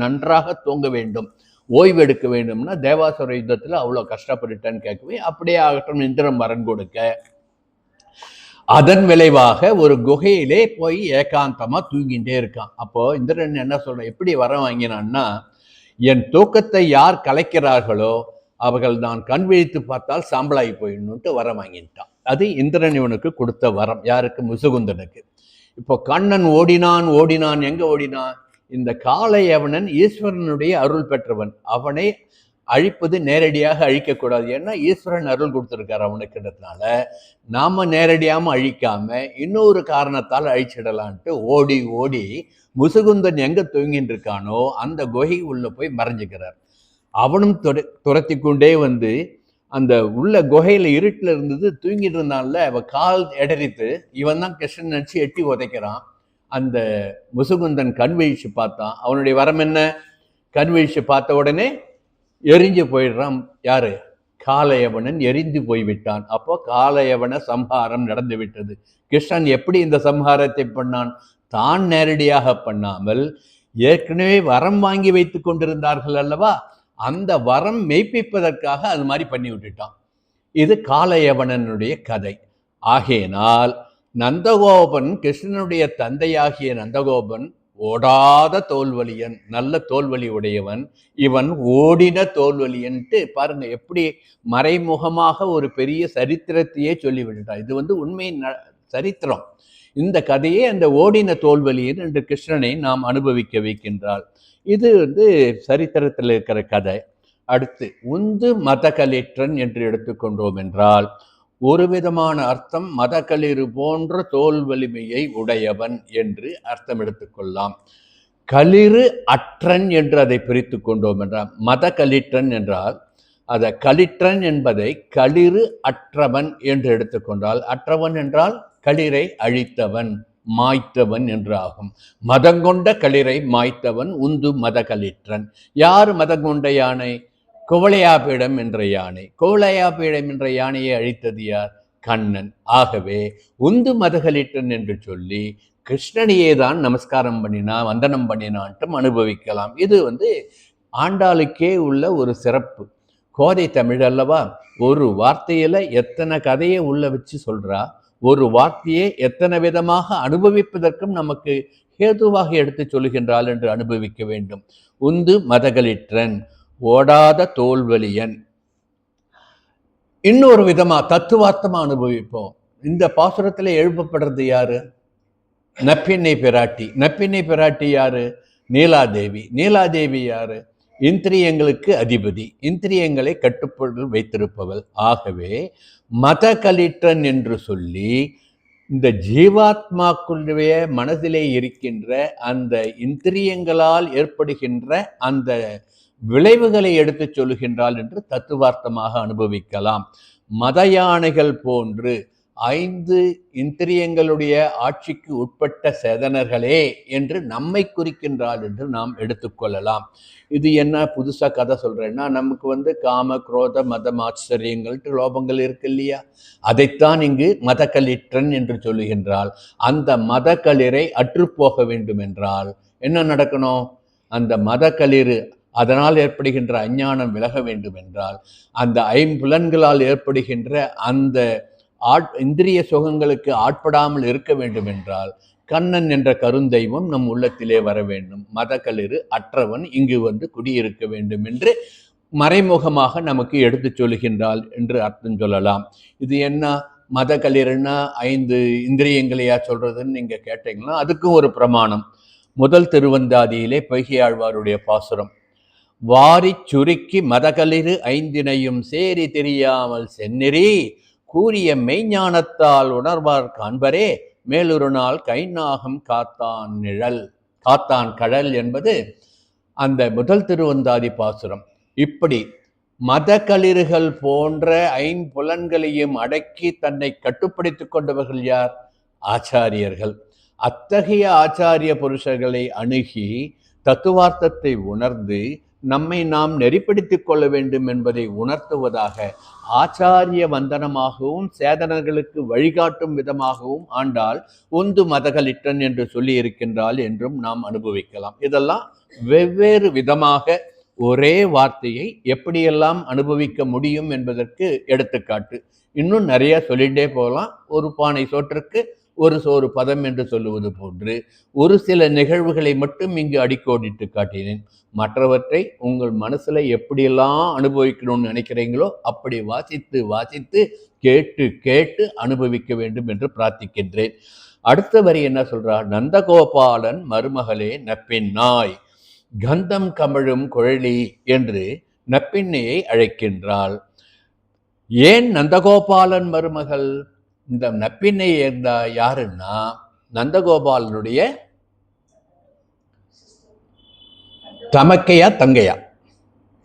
நன்றாக தூங்க வேண்டும், ஓய்வு எடுக்க வேண்டும்னா. தேவாசுர யுத்தத்துல அவ்வளவு கஷ்டப்பட்டுட்டேன்னு கேட்கவே, அப்படியே ஆகட்டும் இந்திரன் வரம் கொடுக்க. அதன் விளைவாக ஒரு குகையிலே போய் ஏகாந்தமா தூங்கிட்டே இருக்கான். அப்போ இந்திரன் என்ன சொல்ற, எப்படி வரம் வாங்கினான்னா, என் தூக்கத்தை யார் கலைக்கிறார்களோ அவர்கள் நான் கண் விழித்து பார்த்தால் சாம்பலாகி போயிடணும்ட்டு வரம் வாங்கிட்டான். அது இந்திரன் இவனுக்கு கொடுத்த வரம். யாருக்கு? முசுகுந்தனுக்கு. இப்போ கண்ணன் ஓடினான். எங்க ஓடினான்? இந்த காளையவனன் ஈஸ்வரனுடைய அருள் பெற்றவன். அவனை அழிப்பது நேரடியாக அழிக்கக்கூடாது, ஏன்னா ஈஸ்வரன் அருள் கொடுத்துருக்காரு அவனுக்குன்றதுனால நாம நேரடியாம அழிக்காம இன்னொரு காரணத்தால் அழிச்சிடலான்ட்டு ஓடி முசுகுந்தன் எங்க தூங்கிட்டு இருக்கானோ அந்த குகை உள்ள போய் மறைஞ்சுக்கிறார். அவனும் துரத்தி கொண்டே அந்த உள்ள குகையில இருட்டுல இருந்தது, தூங்கிட்டு இருந்தான்ல, அவ கால் இடறித்து இவன் தான் கிருஷ்ணன் நினைச்சு எட்டி உதைக்கிறான். அந்த முசுகுந்தன் கண் வீழ்ச்சி பார்த்தான். அவனுடைய வரம் என்ன? கண் வீழ்ச்சி பார்த்த உடனே எரிஞ்சு போயிடுறான். யாரு? காளையவனன் எரிந்து போய்விட்டான். அப்போ காளையவன சம்ஹாரம் நடந்து விட்டது. கிருஷ்ணன் எப்படி இந்த சம்ஹாரத்தை பண்ணான்? தான் நேரடியாக பண்ணாமல் ஏற்கனவே வரம் வாங்கி வைத்துக் கொண்டிருந்தார்கள் அல்லவா, அந்த வரம் மெய்ப்பிப்பதற்காக அது மாதிரி பண்ணி விட்டுட்டான். இது காளையவனனுடைய கதை. ஆகையினால் நந்தகோபன், கிருஷ்ணனுடைய தந்தையாகிய நந்தகோபன் ஓடாத தோல்வலியன், நல்ல தோல்வலி உடையவன். இவன் ஓடின தோல்வலியன்ட்டு பாருங்க, எப்படி மறைமுகமாக ஒரு பெரிய சரித்திரத்தையே சொல்லி விட்டுட்டான். இது உண்மை சரித்திரம். இந்த கதையே அந்த ஓடின தோல்வலியன் என்று கிருஷ்ணனை நாம் அனுபவிக்க வைக்கின்றாள். இது சரித்திரத்தில் இருக்கிற கதை. அடுத்து உந்து மதகளிற்றன் என்று எடுத்துக்கொண்டோம் என்றால் ஒரு விதமான அர்த்தம், மதகளிறு போன்ற தோல் வலிமையை உடையவன் என்று அர்த்தம் எடுத்துக்கொள்ளலாம். களிறு அற்றன் என்று அதை பிரித்து கொண்டோம் என்றால், மதகளிற்றன் என்றால் அதை களிற்றன் என்பதை களிறு அற்றவன் என்று எடுத்துக்கொண்டால், அற்றவன் என்றால் களிரை அழித்தவன், மாய்த்தவன் என்று ஆகும். மதங்கொண்ட களிரை மாய்த்தவன் உந்து மதகளிற்றன். யார் மதங்கொண்ட யானை? குவளையாபீடம் என்ற யானை. குவளையாபீடம் என்ற யானையை அழித்தது யார்? கண்ணன். ஆகவே உந்து மதகளிற்றன் என்று சொல்லி கிருஷ்ணனையே தான் நமஸ்காரம் பண்ணினா வந்தனம் பண்ணினான்ட்டும் அனுபவிக்கலாம். இது ஆண்டாளுக்கே உள்ள ஒரு சிறப்பு. கோதை தமிழ் அல்லவா, ஒரு வார்த்தையில எத்தனை கதையை உள்ள வச்சு சொல்றா, ஒரு வார்த்தையை எத்தனை விதமாக அனுபவிப்பதற்கும் நமக்கு ஹேதுவாக எடுத்து சொல்லுகின்றாள் என்று அனுபவிக்க வேண்டும். உந்து மதகளிற்றன் ஓடாத தோல்வலியன். இன்னொரு விதமா தத்துவார்த்தமா அனுபவிப்போம். இந்த பாசுரத்துல எழுப்பப்படுறது யாரு? நப்பிண்ணை பிராட்டி. நப்பிண்ணை பிராட்டி யாரு? நீலாதேவி. நீலாதேவி யாரு? இந்திரியங்களுக்கு அதிபதி, இந்திரியங்களை கட்டுப்பாட்டில் வைத்திருப்பவள். ஆகவே மதகளிற்றன் என்று சொல்லி இந்த ஜீவாத்மாக்குடைய மனதிலே இருக்கின்ற அந்த இந்திரியங்களால் ஏற்படுகின்ற அந்த விளைவுகளை எடுத்து சொல்லுகின்றாள் என்று தத்துவார்த்தமாக அனுபவிக்கலாம். மத யானைகள் போன்று 5 இந்திரியங்களுடைய ஆட்சிக்கு உட்பட்ட சேதனர்களே என்று நம்மை குறிக்கின்றாள் என்று நாம் எடுத்துக்கொள்ளலாம். இது என்ன புதுசா கதை சொல்றேன்னா, நமக்கு காம குரோத மதம் ஆச்சரியங்கள் லோபங்கள் இருக்கு இல்லையா, அதைத்தான் இங்கு மதகளிற்றன் என்று சொல்லுகின்றாள். அந்த மதகளிரை அற்றுப்போக வேண்டும் என்றால் என்ன நடக்கணும்? அந்த மதகளிறு அதனால் ஏற்படுகின்ற அஞ்ஞானம் விலக வேண்டும் என்றால், அந்த 5 புலன்களால் ஏற்படுகின்ற அந்த இந்திரிய சுகங்களுக்கு ஆட்படாமல் இருக்க வேண்டும் என்றால் கண்ணன் என்ற கருந்தெய்வம் நம் உள்ளத்திலே வர வேண்டும். மதகளிறு அற்றவன் இங்கு குடியிருக்க வேண்டும் என்று மறைமுகமாக நமக்கு எடுத்து சொல்லுகின்றாள் என்று அர்த்தம் சொல்லலாம். இது என்ன மதகளிறுன்னா 5 இந்திரியங்களையா சொல்றதுன்னு நீங்க கேட்டீங்கன்னா அதுக்கும் ஒரு பிரமாணம். முதல் திருவந்தாதியிலே பொய்கையாழ்வாருடைய பாசுரம். வாரி சுருக்கி மதகளிறு 5 சேரி தெரியாமல் செந்நெறி கூறிய மெய்ஞானத்தால் உணர்வார் காண்பரே மேலொரு நாள் கைநாகம் காத்தான் நிழல். காத்தான் கடல் என்பது அந்த முதல் திருவந்தாதி பாசுரம். இப்படி மதகளிறுகள் போன்ற 5 புலன்களையும் அடக்கி தன்னை கட்டுப்படுத்திக் கொண்டவர்கள் யார்? ஆச்சாரியர்கள். அத்தகைய ஆச்சாரிய புருஷர்களை அணுகி தத்துவார்த்தத்தை உணர்ந்து நம்மை நாம் நெறிப்படுத்திக் கொள்ள வேண்டும் என்பதை உணர்த்துவதாக ஆச்சாரிய வந்தனமாகவும் சேதனர்களுக்கு வழிகாட்டும் விதமாகவும் ஆண்டாள் உந்து மதகளிற்றன் என்று சொல்லி இருக்கின்றாள் என்றும் நாம் அனுபவிக்கலாம். இதெல்லாம் வெவ்வேறு விதமாக ஒரே வார்த்தையை எப்படியெல்லாம் அனுபவிக்க முடியும் என்பதற்கு எடுத்துக்காட்டு. இன்னும் நிறைய சொல்லிட்டே போகலாம். ஒரு பானை சோற்றுக்கு ஒரு சோறு பதம் என்று சொல்லுவது போன்று ஒரு சில நிகழ்வுகளை மட்டும் இங்கு அடிக்கோடிட்டு காட்டினேன். மற்றவற்றை உங்கள் மனசுல எப்படியெல்லாம் அனுபவிக்கணும்னு நினைக்கிறீங்களோ அப்படி வாசித்து வாசித்து கேட்டு கேட்டு அனுபவிக்க வேண்டும் என்று பிரார்த்திக்கின்றேன். அடுத்த வரி என்ன சொல்றார்? நந்தகோபாலன் மருமகளே நப்பின்னாய் கந்தம் கமழும் குழலி என்று நப்பின்னையை அழைக்கின்றாள். ஏன் நந்தகோபாலன் மருமகள்? இந்த நப்பின்னை யாருன்னா நந்தகோபாலனுடைய தமக்கையா தங்கையா?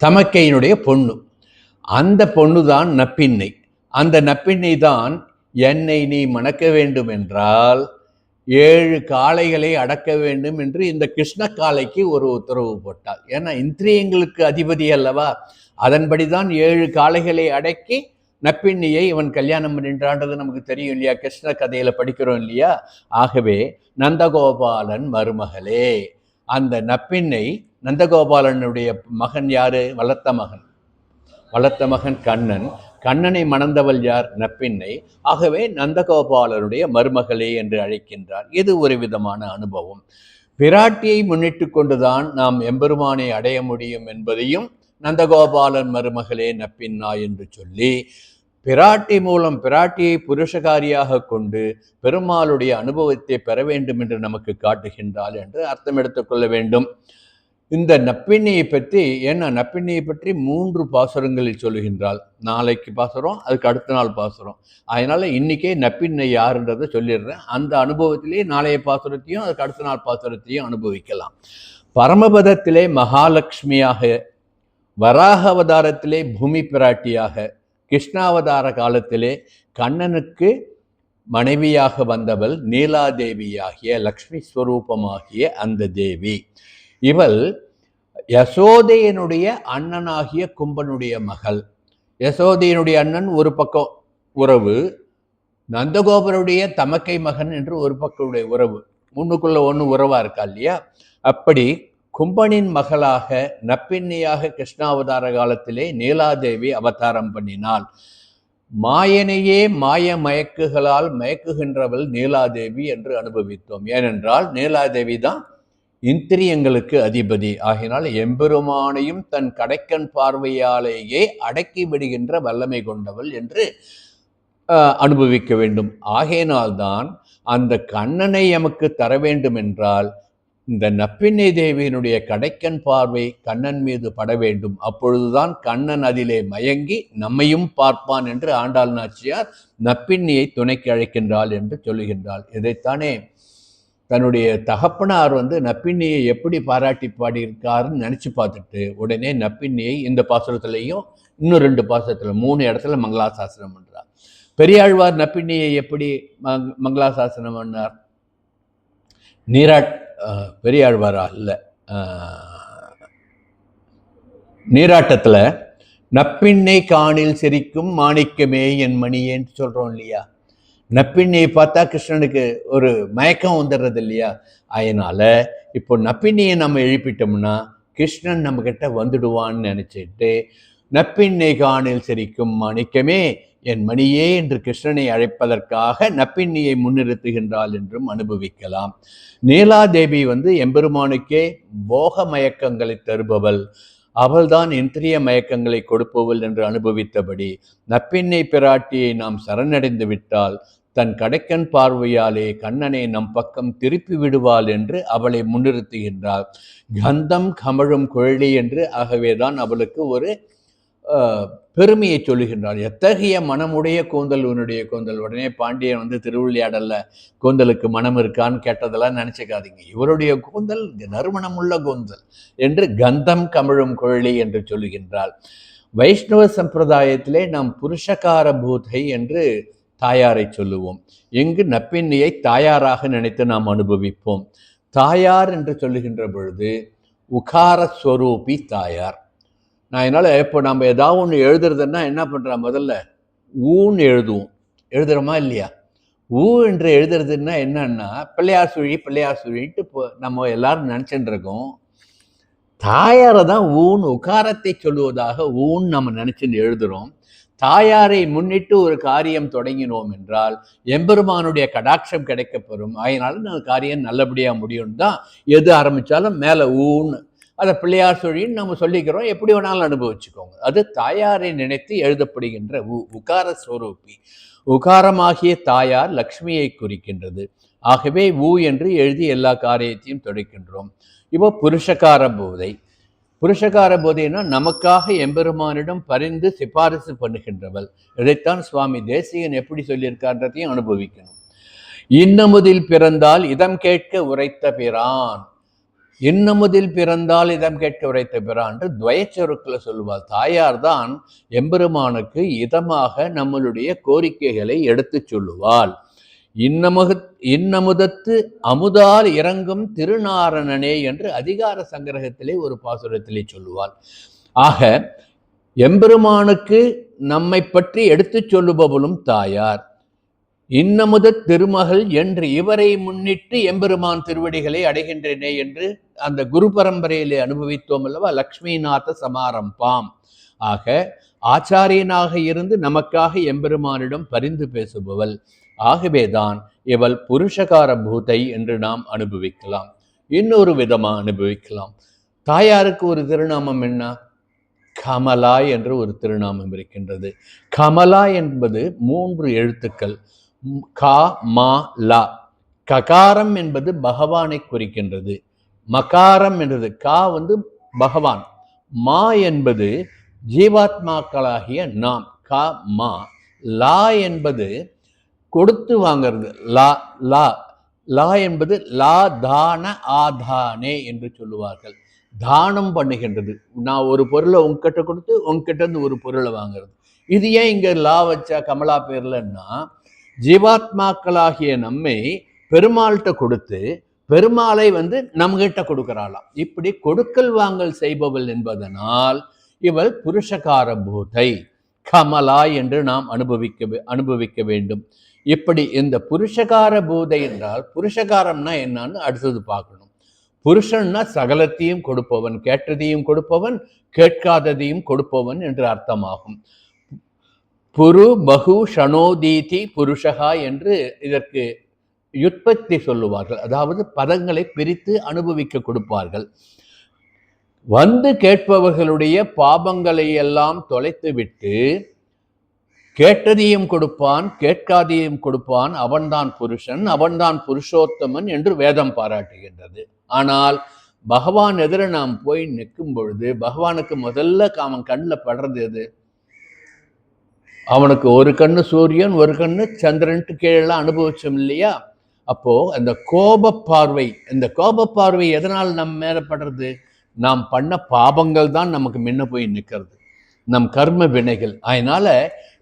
தமக்கையினுடைய பொண்ணு. அந்த பொண்ணு தான் நப்பின்னை. அந்த நப்பின்னை தான் என்னை நீ மணக்க வேண்டும் என்றால் 7 காளைகளை அடக்க வேண்டும் என்று இந்த கிருஷ்ண காளைக்கு ஒரு உத்தரவு போட்டாள். ஏன்னா இந்திரியங்களுக்கு அதிபதி அல்லவா, அதன்படிதான் 7 காளைகளை அடக்கி நப்பின்னியை இவன் கல்யாணம் பண்ணின்றான்றது நமக்கு தெரியும் இல்லையா, கிருஷ்ண கதையில படிக்கிறோம் இல்லையா. ஆகவே நந்தகோபாலன் மருமகளே, அந்த நப்பின்னை நந்தகோபாலனுடைய மகன் யாரு? வளர்த்த மகன். வளர்த்த மகன் கண்ணன். கண்ணனை மணந்தவள் யார்? நப்பின்னை. ஆகவே நந்தகோபாலனுடைய மருமகளே என்று அழைக்கின்றார். இது ஒரு விதமான அனுபவம். பிராட்டியை முன்னிட்டு கொண்டுதான் நாம் எம்பெருமானை அடைய முடியும் என்பதையும் நந்தகோபாலன் மருமகளே நப்பின்னாய் என்று சொல்லி பிராட்டி மூலம் பிராட்டியை புருஷகாரியாக கொண்டு பெருமாளுடைய அனுபவத்தை பெற வேண்டும் என்று நமக்கு காட்டுகின்றாள் என்று அர்த்தம் எடுத்துக்கொள்ள வேண்டும். இந்த நப்பின்னையை பற்றி, ஏன்னா நப்பின்னையை பற்றி 3 பாசுரங்களில் சொல்லுகின்றாள். நாளைக்கு பாசுரம், அதுக்கு அடுத்த நாள் பாசுரம். அதனால இன்னைக்கே நப்பின்னை யாருன்றதை சொல்லிடுறேன். அந்த அனுபவத்திலேயே நாளைய பாசுரத்தையும் அதுக்கு அடுத்த நாள் பாசுரத்தையும் அனுபவிக்கலாம். பரமபதத்திலே மகாலட்சுமியாக, வராக அவதாரத்திலே பூமி பிராட்டியாக, கிருஷ்ணாவதார காலத்திலே கண்ணனுக்கு மனைவியாக வந்தவள் நீலாதேவியாகிய லக்ஷ்மி ஸ்வரூபமாகிய அந்த தேவி. இவள் யசோதையனுடைய அண்ணனாகிய கும்பனுடைய மகள். யசோதையனுடைய அண்ணன் ஒரு பக்கம் உறவு, நந்தகோபருடைய தமக்கை மகன் என்று ஒரு பக்கமுடைய உறவு. ஒன்றுக்குள்ள ஒன்று உறவா இருக்கா இல்லையா? அப்படி கும்பனின் மகளாக நப்பின்னியாக கிருஷ்ணாவதார காலத்திலே நீலாதேவி அவதாரம் பண்ணினாள். மாயனையே மாய மயக்குகளால் மயக்குகின்றவள் நீலாதேவி என்று அனுபவித்தோம். ஏனென்றால் நீலாதேவி தான் இந்திரியங்களுக்கு அதிபதி. ஆகினால் எம்பெருமானையும் தன் கடைக்கண் பார்வையாலேயே அடக்கி விடுகின்ற வல்லமை கொண்டவள் என்று அனுபவிக்க வேண்டும். ஆகையினால்தான் அந்த கண்ணனை எமக்கு தர வேண்டும் என்றால் இந்த நப்பிண்ணை தேவியினுடைய கடைக்கண் பார்வை கண்ணன் மீது பட வேண்டும். அப்பொழுதுதான் கண்ணன் அதிலே மயங்கி நம்மையும் பார்ப்பான் என்று ஆண்டாள் நாச்சியார் நப்பிண்ணியை துணைக்கு அழைக்கின்றாள் என்று சொல்லுகின்றாள். இதைத்தானே தன்னுடைய தகப்பனார் நப்பிண்ணியை எப்படி பாராட்டி பாடியிருக்காருன்னு நினச்சி பார்த்துட்டு உடனே நப்பிண்ணியை இந்த பாசுரத்துலையும் இன்னும் 2 பாசுரத்தில் 3 இடத்துல மங்களாசாசனம் பண்றார். பெரியாழ்வார் நப்பிண்ணியை எப்படி மங்களாசாசனம் பண்ணார்? பெரியாழ்வாரா இல்லை, நீராட்டத்தில் நப்பிண்ணை காணில் சிரிக்கும் மாணிக்கமே என் மணியேன்னு சொல்கிறோம் இல்லையா? நப்பிண்ணியை பார்த்தா கிருஷ்ணனுக்கு ஒரு மயக்கம் வந்துடுறது இல்லையா? அதனால இப்போ நப்பிண்ணியை நம்ம எழுப்பிட்டோம்னா கிருஷ்ணன் நம்மக்கிட்ட வந்துடுவான்னு நினச்சிட்டு நப்பிண்ணை காணில் சிரிக்கும் மாணிக்கமே என் மணியே என்று கிருஷ்ணனை அழைப்பதற்காக நப்பிண்ணியை முன்னிறுத்துகின்றாள் என்றும் அனுபவிக்கலாம். நீலாதேவி எம்பெருமானுக்கே போக மயக்கங்களை தருபவள், அவள்தான் இந்திரிய மயக்கங்களை கொடுப்பவள் என்று அனுபவித்தபடி நப்பிண்ணை பிராட்டியை நாம் சரணடைந்து விட்டால் தன் கடைக்கண் பார்வையாலே கண்ணனை நம் பக்கம் திருப்பி விடுவாள் என்று அவளை முன்னிறுத்துகின்றாள். கந்தம் கமழும் குழலி என்று ஆகவேதான் அவளுக்கு ஒரு பெருமையை சொல்லுகின்றாள். எத்தகைய மனமுடைய கூந்தல் உன்னுடைய கூந்தல். உடனே பாண்டியன் திருவிளையாடல்ல கூந்தலுக்கு மனம் இருக்கான்னு கேட்டதெல்லாம் நினைச்சுக்காதீங்க. இவருடைய கூந்தல் நறுமணமுள்ள கூந்தல் என்று கந்தம் கமழும் குழலி என்று சொல்லுகின்றாள். வைஷ்ணவ சம்பிரதாயத்திலே நாம் புருஷகார பூதை என்று தாயாரை சொல்லுவோம். இங்கு நப்பிண்ணியை தாயாராக நினைத்து நாம் அனுபவிப்போம். தாயார் என்று சொல்லுகின்ற பொழுது உகார ஸ்வரூபி தாயார். நான் என்னால் இப்போ நம்ம ஏதாவது ஒன்று எழுதுறதுன்னா என்ன பண்ணுறா, முதல்ல ஊன்னு எழுதுறோமா இல்லையா? ஊ என்று எழுதுறதுன்னா என்னன்னா பிள்ளையார் சுழின்ட்டு இப்போ நம்ம எல்லாரும் நினச்சிட்டு இருக்கோம். தாயாரை தான் ஊன் உகாரத்தை சொல்லுவதாக ஊன் நம்ம நினச்சிட்டு எழுதுகிறோம். தாயாரை முன்னிட்டு ஒரு காரியம் தொடங்கினோம் என்றால் எம்பெருமானுடைய கடாட்சம் கிடைக்கப்பெறும். அதனால அந்த காரியம் நல்லபடியாக முடியும் தான் எது ஆரம்பித்தாலும் மேலே ஊன்னு அதை பிள்ளையார் சொல்லின்னு நம்ம சொல்லிக்கிறோம். எப்படி வேணாலும் அனுபவிச்சுக்கோங்க. அது தாயாரை நினைத்து எழுதப்படுகின்ற உகார ஸ்வரூபி. உகாரமாகிய தாயார் லக்ஷ்மியை குறிக்கின்றது. ஆகவே என்று எழுதி எல்லா காரியத்தையும் தொடக்கின்றோம். இப்போ புருஷகார போதை. புருஷகார போதைன்னா நமக்காக எம்பெருமானிடம் பரிந்து சிபாரிசு பண்ணுகின்றவள். இதைத்தான் சுவாமி தேசிகன் எப்படி சொல்லியிருக்கான்றதையும் அனுபவிக்கணும். இன்னமுதில் பிறந்தால் இதம் கேட்க உரைத்த பிரான். இன்னமுதில் பிறந்தால் இதம் கேட்க உரைத்த பிரான் துவயச்சொருக்களை சொல்லுவாள். தாயார் தான் எம்பெருமானுக்கு இதமாக நம்மளுடைய கோரிக்கைகளை எடுத்து சொல்லுவாள். இன்னமுதத்து அமுதால் இறங்கும் திருநாரணனே என்று அதிகார சங்கிரகத்திலே ஒரு பாசுரத்திலே சொல்லுவாள். ஆக எம்பெருமானுக்கு நம்மை பற்றி எடுத்து சொல்லுபவளும் தாயார். இன்னமுத திருமகள் என்று இவரை முன்னிட்டு எம்பெருமான் திருவடிகளை அடைகின்றனே என்று அந்த குரு பரம்பரையிலே அனுபவித்தோம் அல்லவா? லக்ஷ்மிநாத சமாரம்பாம். ஆக ஆச்சாரியனாக இருந்து நமக்காக எம்பெருமானிடம் பரிந்து பேசுபவள். ஆகவேதான் இவள் புருஷகார பூதை என்று நாம் அனுபவிக்கலாம். இன்னொரு விதமாக அனுபவிக்கலாம். தாயாருக்கு ஒரு திருநாமம் என்ன? கமலா என்று ஒரு திருநாமம் இருக்கின்றது. கமலா என்பது 3 எழுத்துக்கள். கா மா லா. ககாரம் என்பது பகவானை குறிக்கின்றது. மகாரம் என்றது கா பகவான். மா என்பது ஜீவாத்மாக்களாகிய நாம். கா மா. லா என்பது கொடுத்து வாங்கிறது. லா லா லா என்பது லா தான ஆதானே என்று சொல்லுவார்கள். தானம் பண்ணுகின்றது. நான் ஒரு பொருளை உங்ககிட்ட கொடுத்து உங்ககிட்ட இருந்து ஒரு பொருளை வாங்குறது. இது ஏன் இங்க லா வச்சா கமலா பேர்லன்னா, ஜீவாத்மாக்களாகிய நம்மை பெருமாள்கிட்ட கொடுத்து பெருமாளை நம்மகிட்ட கொடுக்கிறாளாம். இப்படி கொடுக்கல் வாங்கல் செய்பவள் என்பதனால் இவள் புருஷகார பூதை கமலா என்று நாம் அனுபவிக்க வேண்டும். இப்படி இந்த புருஷகார பூதை என்றால் புருஷகாரம்னா என்னன்னு அடுத்தது பார்க்கணும். புருஷன்னா சகலத்தையும் கொடுப்பவன், கேட்டதையும் கொடுப்பவன், கேட்காததையும் கொடுப்பவன் என்று அர்த்தமாகும். புரு பகு ஷனோதீதி புருஷகா என்று இதற்கு யுத்பத்தி சொல்லுவார்கள். அதாவது பதங்களை பிரித்து அனுபவிக்க கொடுப்பார்கள். வந்து கேட்பவர்களுடைய பாபங்களை எல்லாம் தொலைத்துவிட்டு கேட்டதையும் கொடுப்பான், கேட்காதையும் கொடுப்பான், அவன்தான் புருஷன், அவன்தான் புருஷோத்தமன் என்று வேதம் பாராட்டுகின்றது. ஆனால் பகவான் எதிர நாம் போய் நிற்கும் பொழுது பகவானுக்கு முதல்ல அவன் கண்ணில் படுறது எது? அவனுக்கு ஒரு கண்ணு சூரியன், ஒரு கண்ணு சந்திரன்ட்டு கீழெல்லாம் அனுபவிச்சோம் இல்லையா? அப்போ அந்த கோப பார்வை, இந்த கோப பார்வை எதனால் நம்ம மேல படுறது? நாம் பண்ண பாபங்கள் தான் நமக்கு முன்ன போய் நிற்கிறது, நம் கர்ம வினைகள். அதனால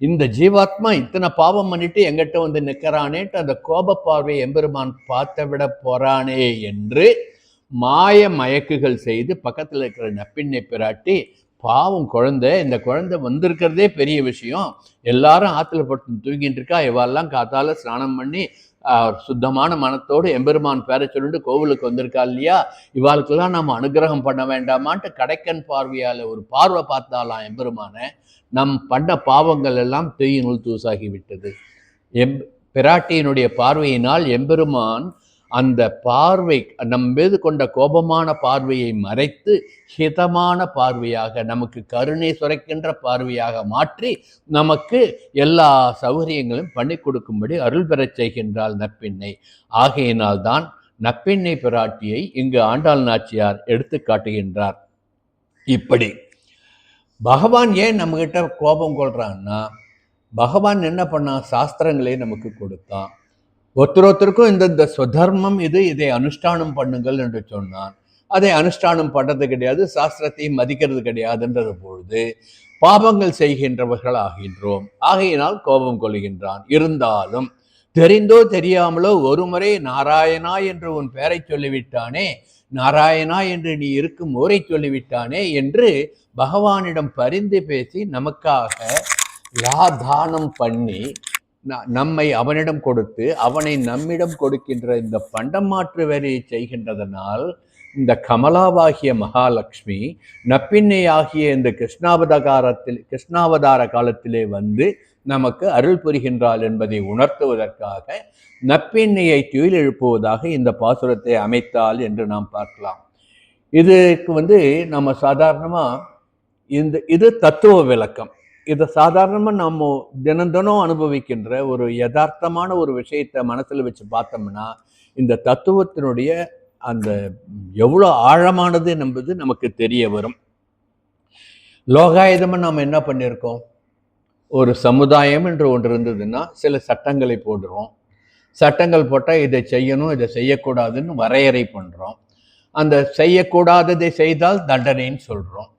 இந்த ஜீவாத்மா இத்தனை பாவம் பண்ணிட்டு எங்கிட்ட வந்து நிற்கிறானேட்டு அந்த கோப பார்வை எம்பெருமான் பார்த்து விட போறானே என்று மாய மயக்குகள் செய்து பக்கத்தில் இருக்கிற நப்பிண்ணை பிராட்டி, பாவம் குழந்தை, இந்த குழந்தை வந்திருக்கிறதே பெரிய விஷயம், எல்லாரும் ஆற்றுல பட்டு தூங்கிட்டு இருக்கா, இவாளெல்லாம் காத்தால ஸ்நானம் பண்ணி சுத்தமான மனத்தோடு எம்பெருமான் பேரை சொல்லிட்டு கோவிலுக்கு வந்திருக்கா இல்லையா, இவாளுக்கெல்லாம் நம்ம அனுகிரகம் பண்ண வேண்டாமான்ட்டு கடைக்கன் பார்வையால் ஒரு பார்வை பார்த்தாலாம் எம்பெருமான. நம் பண்ண பாவங்கள் எல்லாம் தீயினுள் தூசாகி விட்டது. பிராட்டியினுடைய பார்வையினால் எம்பெருமான் அந்த பார்வை நம் மீது கொண்ட கோபமான பார்வையை மறைத்து ஹிதமான பார்வையாக, நமக்கு கருணை சுரைக்கின்ற பார்வையாக மாற்றி நமக்கு எல்லா சௌகரியங்களும் பண்ணி கொடுக்கும்படி அருள் பெறச் செய்கின்றாள் நற்பின்னை. ஆகையினால்தான் நற்பின்னை பிராட்டியை இங்கு ஆண்டாள் நாச்சியார் எடுத்து காட்டுகின்றார். இப்படி பகவான் ஏன் நம்மகிட்ட கோபம் கொள்றான்னா, பகவான் என்ன பண்ணான்? சாஸ்திரங்களே நமக்கு கொடுத்தான். ஒருத்தருக்கும் இந்த ஸ்வதர்மம் இது, இதை அனுஷ்டானம் பண்ணுங்கள் என்று சொன்னான். அதை அனுஷ்டானம் பண்ணுறது கிடையாது, சாஸ்திரத்தை மதிக்கிறது கிடையாதுன்றது பொழுது பாபங்கள் செய்கின்றவர்கள் ஆகின்றோம். ஆகையினால் கோபம் கொள்கின்றான். இருந்தாலும் தெரிந்தோ தெரியாமலோ ஒரு முறை நாராயணா என்று உன் பெயரை சொல்லிவிட்டானே, நாராயணா என்று நீ இருக்கும் ஊரை சொல்லிவிட்டானே என்று பகவானிடம் பரிந்து பேசி நமக்காக யாதானம் பண்ணி நம்மை அவனிடம் கொடுத்து அவனை நம்மிடம் கொடுக்கின்ற இந்த பண்டமாற்று வேலையை செய்கின்றதனால் இந்த கமலாவாகிய மகாலட்சுமி நப்பின்னை ஆகிய இந்த கிருஷ்ணாவதார காலத்திலே வந்து நமக்கு அருள் புரிகின்றாள் என்பதை உணர்த்துவதற்காக நப்பின்னையை துயில் எழுப்புவதாக இந்த பாசுரத்தை அமைத்தாள் என்று நாம் பார்க்கலாம். இதுக்கு நம்ம சாதாரணமாக இது தத்துவ விளக்கம். இதை சாதாரணமாக நம்ம தினம் அனுபவிக்கின்ற ஒரு யதார்த்தமான ஒரு விஷயத்தை மனசில் வச்சு பார்த்தோம்னா இந்த தத்துவத்தினுடைய அந்த எவ்வளோ ஆழமானது என்பது நமக்கு தெரிய வரும். லோகாயுதமாக நாம் என்ன பண்ணியிருக்கோம்? ஒரு சமுதாயம் என்று ஒன்று இருந்ததுன்னா சில சட்டங்களை போடுறோம். சட்டங்கள் போட்டால் இதை செய்யணும், இதை செய்யக்கூடாதுன்னு வரையறை பண்ணுறோம். அந்த செய்யக்கூடாததை செய்தால் தண்டனைன்னு சொல்கிறோம்,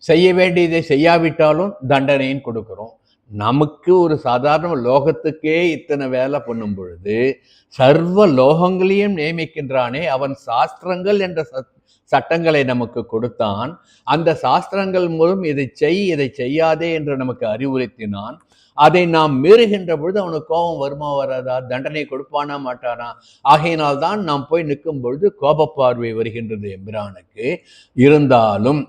செய்ய வேண்டியதை செய்யாவிட்டாலும் தண்டனைன்னு கொடுக்குறோம். நமக்கு ஒரு சாதாரண லோகத்துக்கே இத்தனை வேலை பண்ணும் பொழுது சர்வ லோகங்களையும் நியமிக்கின்றானே அவன். சாஸ்திரங்கள் என்ற சட்டங்களை நமக்கு கொடுத்தான். அந்த சாஸ்திரங்கள் மூலம் இதை செய், இதை செய்யாதே என்று நமக்கு அறிவுறுத்தினான். அதை நாம் மீறுகின்ற பொழுது அவனுக்கு கோபம் வருமா வராதா? தண்டனை கொடுப்பானா மாட்டானா? ஆகையினால்தான் நாம் போய் நிற்கும் பொழுது கோபப்பார்வை வருகின்றது எம்பிரானுக்கு. இருந்தாலும்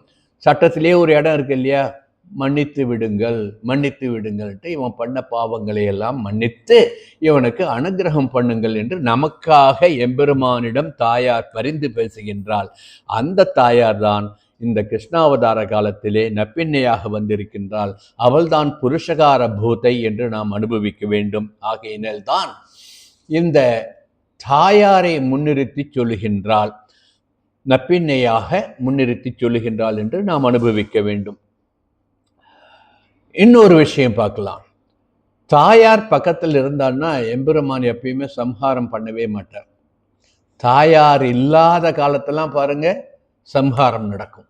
சட்டத்திலே ஒரு இடம் இருக்கு இல்லையா, மன்னித்து விடுங்கள், மன்னித்து விடுங்கள்ட்டு இவன் பண்ண பாவங்களை எல்லாம் மன்னித்து இவனுக்கு அனுகிரகம் பண்ணுங்கள் என்று நமக்காக எம்பெருமானிடம் தாயார் பரிந்து பேசுகின்றாள். அந்த தாயார் தான் இந்த கிருஷ்ணாவதார காலத்திலே நப்பின்னையாக வந்திருக்கின்றாள். அவள்தான் புருஷகார பூதை என்று நாம் அனுபவிக்க வேண்டும். ஆகையினால் தான் இந்த தாயாரை முன்னிறுத்தி சொல்லுகின்றாள், நப்பின்னையாக முன்னிறுத்தி சொல்லுகின்றாள் என்று நாம் அனுபவிக்க வேண்டும். இன்னொரு விஷயம் பார்க்கலாம். தாயார் பக்கத்தில் இருந்தான்னா எம்பெருமான் எப்பயுமே சம்ஹாரம் பண்ணவே மாட்டார். தாயார் இல்லாத காலத்தெல்லாம் பாருங்க சம்ஹாரம் நடக்கும்.